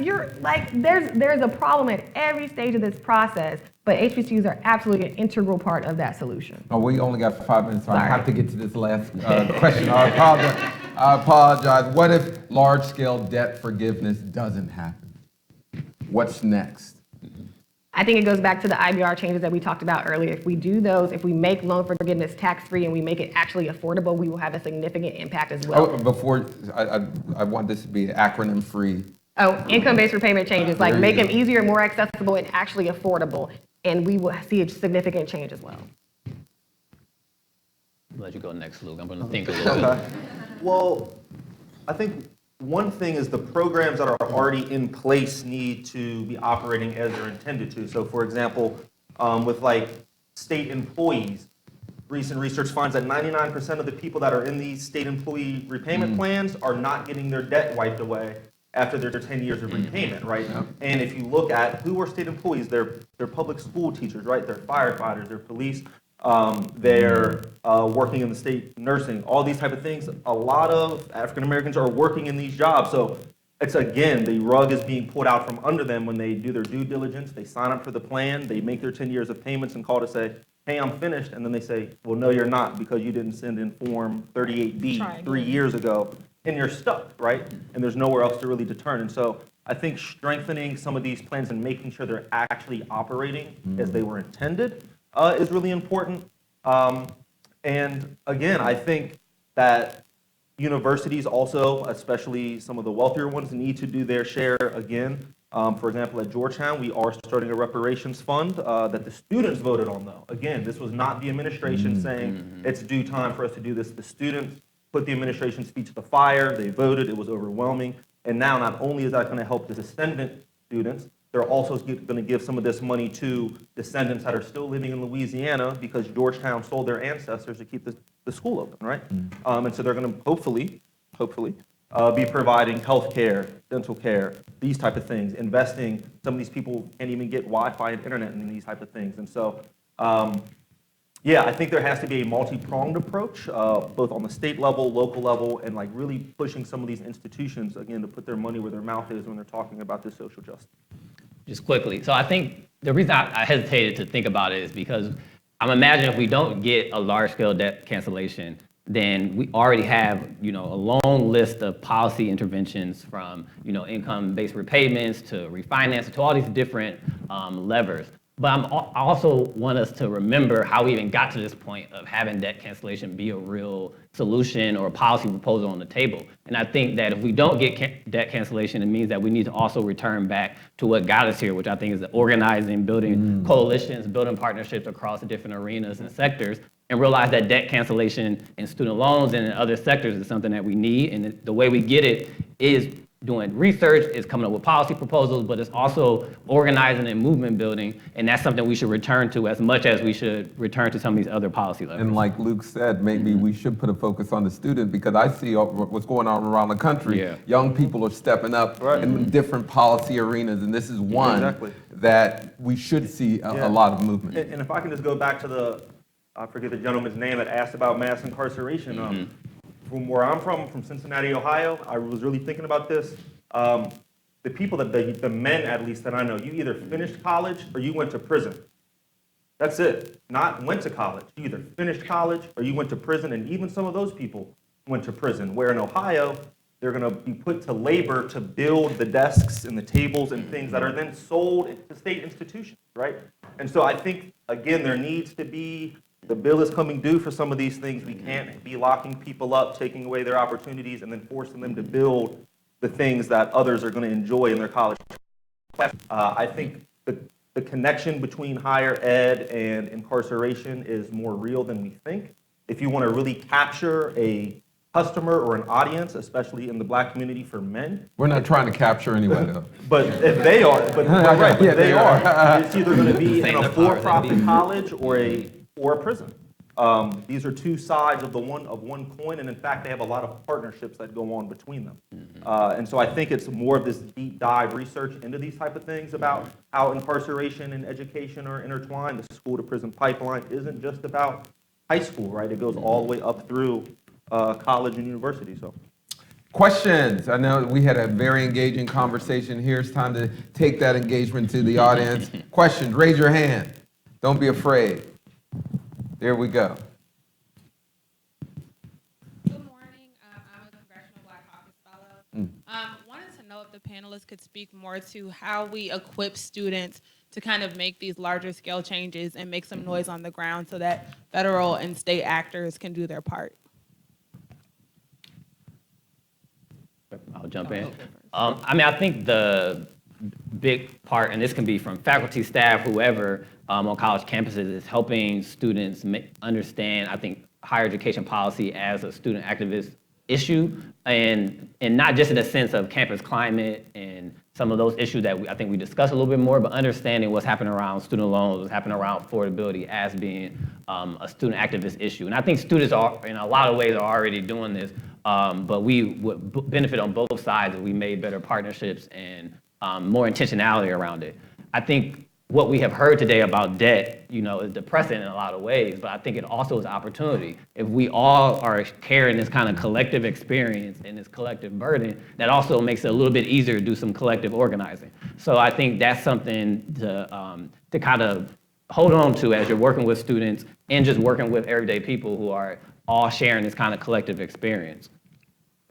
There's a problem at every stage of this process, but HBCUs are absolutely an integral part of that solution. Oh, we only got 5 minutes, so I have to get to this last question. I apologize. What if large-scale debt forgiveness doesn't happen? What's next? I think it goes back to the IBR changes that we talked about earlier. If we do those, if we make loan forgiveness tax-free and we make it actually affordable, we will have a significant impact as well. I want this to be acronym-free. Oh, income-based repayment changes, like make them easier, more accessible, and actually affordable. And we will see a significant change as well. I'll let you go next, Luke. I'm going to think a little bit. Well, I think one thing is the programs that are already in place need to be operating as they're intended to. So for example, with like state employees, recent research finds that 99% of the people that are in these state employee repayment plans are not getting their debt wiped away after their 10 years of repayment, right? And if you look at who are state employees, they're public school teachers, right? They're firefighters, they're police, they're working in the state nursing, all these type of things. A lot of African Americans are working in these jobs. So it's, again, the rug is being pulled out from under them when they do their due diligence, they sign up for the plan, they make their 10 years of payments and call to say, hey, I'm finished. And then they say, well, no, you're not, because you didn't send in Form 38B 3 years ago. And you're stuck, right? And there's nowhere else to really turn. And so I think strengthening some of these plans and making sure they're actually operating as they were intended is really important. And again, I think that universities also, especially some of the wealthier ones, need to do their share again. For example, at Georgetown, we are starting a reparations fund that the students voted on, though. Again, this was not the administration saying it's due time for us to do this. The students put the administration's feet to the fire. They voted. It was overwhelming. And now not only is that going to help the descendant students, they're also going to give some of this money to descendants that are still living in Louisiana because Georgetown sold their ancestors to keep the school open, right? And so they're going to hopefully, be providing health care, dental care, these type of things, investing. Some of these people can't even get Wi-Fi and internet and these type of things. And so, yeah, I think there has to be a multi-pronged approach, both on the state level, local level, and like really pushing some of these institutions, again, to put their money where their mouth is when they're talking about this social justice. Just quickly. So I think the reason I hesitated to think about it is because I'm imagining if we don't get a large-scale debt cancellation, then we already have, a long list of policy interventions from, income-based repayments to refinance to all these different levers. But I also want us to remember how we even got to this point of having debt cancellation be a real solution or a policy proposal on the table. And I think that if we don't get debt cancellation, it means that we need to also return back to what got us here, which I think is the organizing, building coalitions, building partnerships across the different arenas and sectors, and realize that debt cancellation in student loans and in other sectors is something that we need. And the way we get it is doing research, is coming up with policy proposals, but it's also organizing and movement building, and that's something we should return to as much as we should return to some of these other policy levers. And like Luke said, maybe we should put a focus on the student, because I see what's going on around the country. Yeah. Young people are stepping up in different policy arenas, and this is one that we should see a lot of movement. And if I can just go back to I forget the gentleman's name that asked about mass incarceration. From where I'm from Cincinnati, Ohio, I was really thinking about this. The people the men at least that I know, you either finished college or you went to prison. That's it. Not went to college. You either finished college or you went to prison, and even some of those people went to prison. Where in Ohio, they're going to be put to labor to build the desks and the tables and things that are then sold to state institutions, right? And so I think, again, there needs to be, the bill is coming due for some of these things. We can't be locking people up, taking away their opportunities, and then forcing them to build the things that others are going to enjoy in their college. I think the connection between higher ed and incarceration is more real than we think. If you want to really capture a customer or an audience, especially in the Black community for men. We're not trying to capture anyone though. But if they are, but right, but Yeah, if they they are, are. it's either going to be in a for-profit college or a prison. These are two sides of one coin, and in fact, they have a lot of partnerships that go on between them. And so I think it's more of this deep dive research into these type of things about how incarceration and education are intertwined. The school to prison pipeline isn't just about high school, right? It goes all the way up through college and university. So. Questions? I know we had a very engaging conversation here. It's time to take that engagement to the audience. Questions? Raise your hand. Don't be afraid. There we go. Good morning. I'm a Congressional Black Caucus Fellow. Wanted to know if the panelists could speak more to how we equip students to kind of make these larger scale changes and make some noise on the ground so that federal and state actors can do their part. I'll jump in. I mean, I think the big part, and this can be from faculty, staff, whoever on college campuses, is helping students understand, I think, higher education policy as a student activist issue, and not just in the sense of campus climate and some of those issues that I think we discussed a little bit more, but understanding what's happening around student loans, what's happening around affordability as being a student activist issue. And I think students are, in a lot of ways, are already doing this, but we would benefit on both sides if we made better partnerships and more intentionality around it. I think what we have heard today about debt, is depressing in a lot of ways, but I think it also is opportunity. If we all are carrying this kind of collective experience and this collective burden, that also makes it a little bit easier to do some collective organizing. So I think that's something to kind of hold on to as you're working with students and just working with everyday people who are all sharing this kind of collective experience.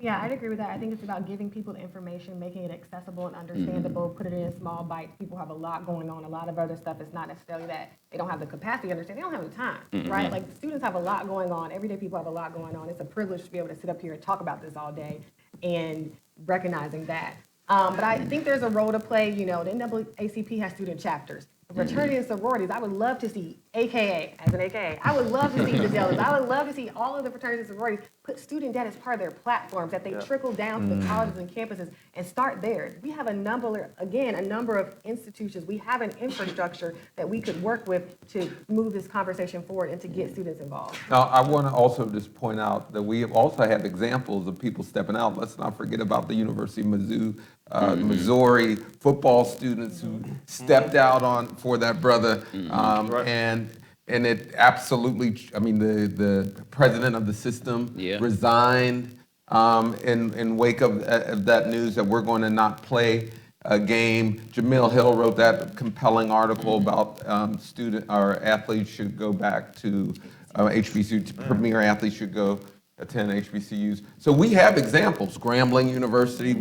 Yeah, I'd agree with that. I think it's about giving people the information, making it accessible and understandable, put it in small bites. People have a lot going on. A lot of other stuff is not necessarily that they don't have the capacity to understand. They don't have the time, right? Like, students have a lot going on. Everyday people have a lot going on. It's a privilege to be able to sit up here and talk about this all day and recognizing that. But I think there's a role to play. The NAACP has student chapters. Fraternity and sororities, I would love to see, AKA, as an AKA, I would love to see the Deltas. I would love to see all of the fraternities and sororities put student debt as part of their platforms, that they trickle down to the colleges and campuses and start there. We have a number of institutions. We have an infrastructure that we could work with to move this conversation forward and to get students involved. Now, I want to also just point out that we also have examples of people stepping out. Let's not forget about the University of Missouri football students who stepped out for that brother, and it absolutely, the president of the system resigned in wake of that news that we're going to not play a game. Jamil Hill wrote that compelling article about athletes should go back to HBCU, premier athletes should go attend HBCUs. So we have examples. Grambling University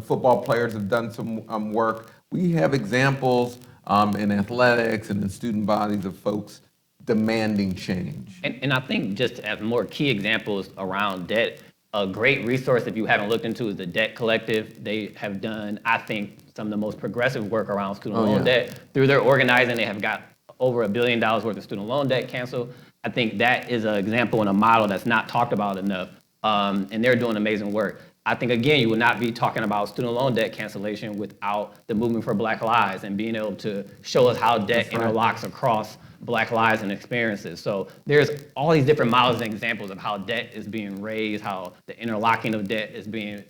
football players have done some work. We have examples in athletics and in student bodies of folks demanding change. And I think just as more key examples around debt, a great resource if you haven't looked into is the Debt Collective. They have done, I think, some of the most progressive work around student loan debt. Through their organizing, they have got over $1 billion worth of student loan debt canceled. I think that is an example and a model that's not talked about enough, and they're doing amazing work. I think, again, you would not be talking about student loan debt cancellation without the movement for Black Lives and being able to show us how debt interlocks across Black lives and experiences. So there's all these different models and examples of how debt is being raised, how the interlocking of debt is being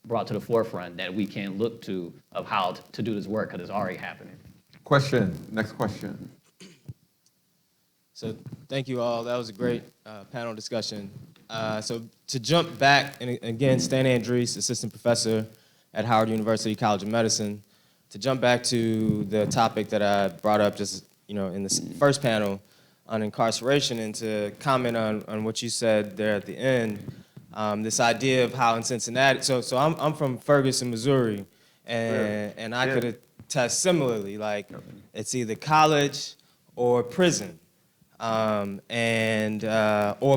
brought to the forefront that we can look to of how to do this work, because it's already happening. Question, next question. So thank you all. That was a great panel discussion. So to jump back, and again, Stan Andrees, assistant professor at Howard University College of Medicine, to jump back to the topic that I brought up just in the first panel on incarceration, and to comment on what you said there at the end, this idea of how in Cincinnati, so I'm from Ferguson, Missouri, and I could attest similarly, like it's either college or prison, or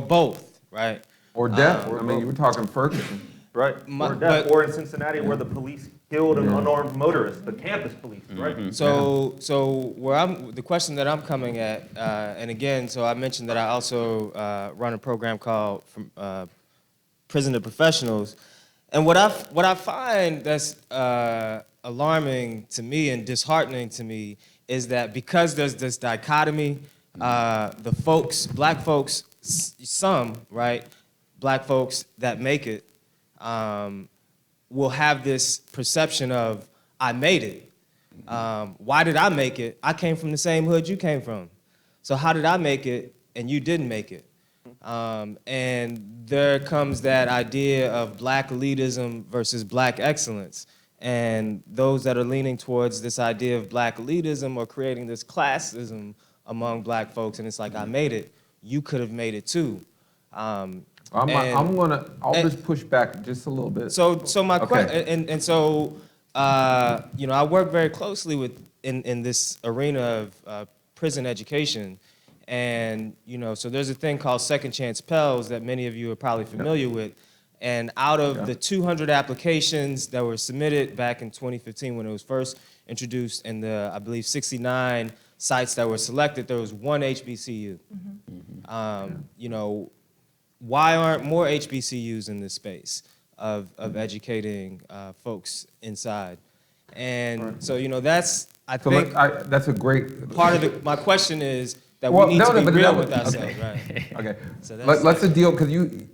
both, right? Or death. You were talking Ferguson. right? Or death, or in Cincinnati where the police killed an unarmed motorist, the campus police, right? So the question that I'm coming at, and again, so I mentioned that I also run a program called Prison to Professionals, and what I find that's alarming to me and disheartening to me is that because there's this dichotomy, the folks, black folks, some, right, black folks that make it, will have this perception of, I made it. Why did I make it? I came from the same hood you came from. So how did I make it and you didn't make it? And there comes that idea of black elitism versus black excellence. And those that are leaning towards this idea of black elitism are creating this classism among black folks. And it's like, I made it. You could have made it too. I'll just push back just a little bit. So my question, and so, you know, I work very closely in this arena of prison education. And, you know, so there's a thing called Second Chance Pels that many of you are probably familiar with. And out of the 200 applications that were submitted back in 2015 when it was first introduced, and the, I believe, 69 sites that were selected, there was one HBCU. You know, why aren't more HBCUs in this space of educating folks inside? And so, you know, that's, I think, that's a great part of my question is that we need to be real with ourselves, right? Okay. So Let's deal, because you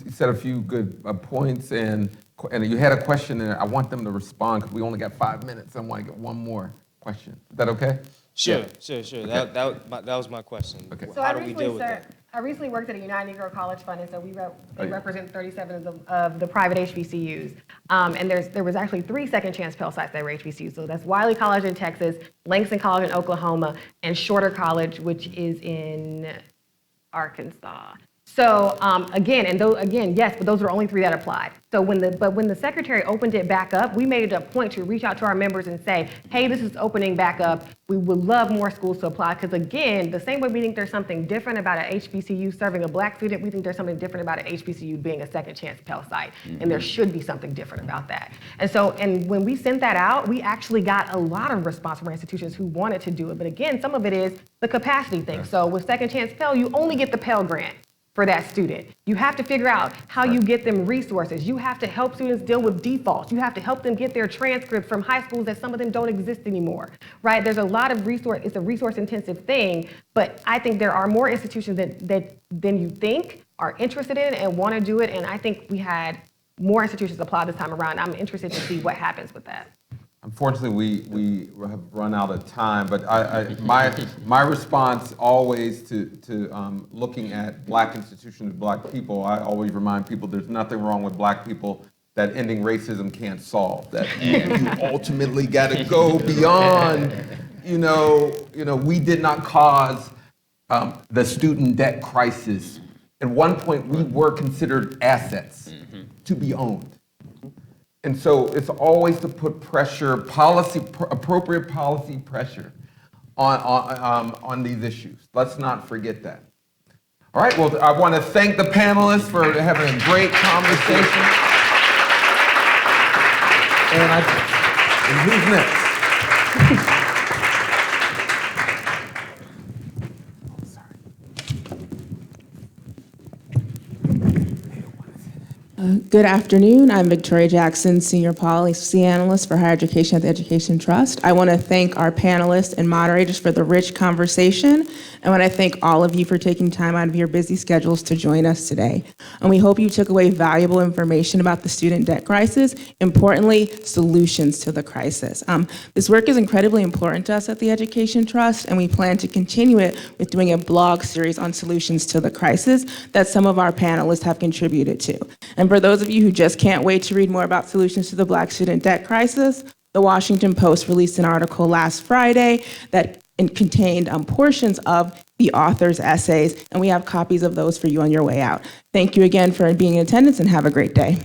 said a few good points, and you had a question, and I want them to respond, because we only got 5 minutes. I want to get one more question. Is that okay? Sure. Okay. That was my question. Okay. So How do we deal with that? I recently worked at a United Negro College Fund, and so we represent 37 of the private HBCUs. And there was actually 3 second chance Pell sites that were HBCUs. So that's Wiley College in Texas, Langston College in Oklahoma, and Shorter College, which is in Arkansas. So yes, but those were only 3 that applied. So when the secretary opened it back up, we made it a point to reach out to our members and say, hey, this is opening back up. We would love more schools to apply, because again, the same way we think there's something different about an HBCU serving a black student, we think there's something different about an HBCU being a second chance Pell site, and there should be something different about that. And when we sent that out, we actually got a lot of response from institutions who wanted to do it. But again, some of it is the capacity thing. So with second chance Pell, you only get the Pell Grant for that student. You have to figure out how you get them resources. You have to help students deal with defaults. You have to help them get their transcripts from high schools that some of them don't exist anymore, right? There's a lot of it's a resource intensive thing, but I think there are more institutions than you think are interested in and want to do it, and I think we had more institutions apply this time around. I'm interested to see what happens with that. Unfortunately, we have run out of time, but my response always to looking at black institutions, black people, I always remind people there's nothing wrong with black people that ending racism can't solve. That you ultimately got to go beyond. We did not cause the student debt crisis. At one point, we were considered assets to be owned. And so it's always to put pressure, appropriate policy pressure on these issues. Let's not forget that. All right, well, I want to thank the panelists for having a great conversation. And who's next? Good afternoon. I'm Victoria Jackson, Senior Policy Analyst for Higher Education at the Education Trust. I want to thank our panelists and moderators for the rich conversation. I want to thank all of you for taking time out of your busy schedules to join us today. And we hope you took away valuable information about the student debt crisis, importantly, solutions to the crisis. This work is incredibly important to us at the Education Trust, and we plan to continue it with doing a blog series on solutions to the crisis that some of our panelists have contributed to. And for those of you who just can't wait to read more about solutions to the Black student debt crisis, the Washington Post released an article last Friday that contained portions of the author's essays, and we have copies of those for you on your way out. Thank you again for being in attendance, and have a great day.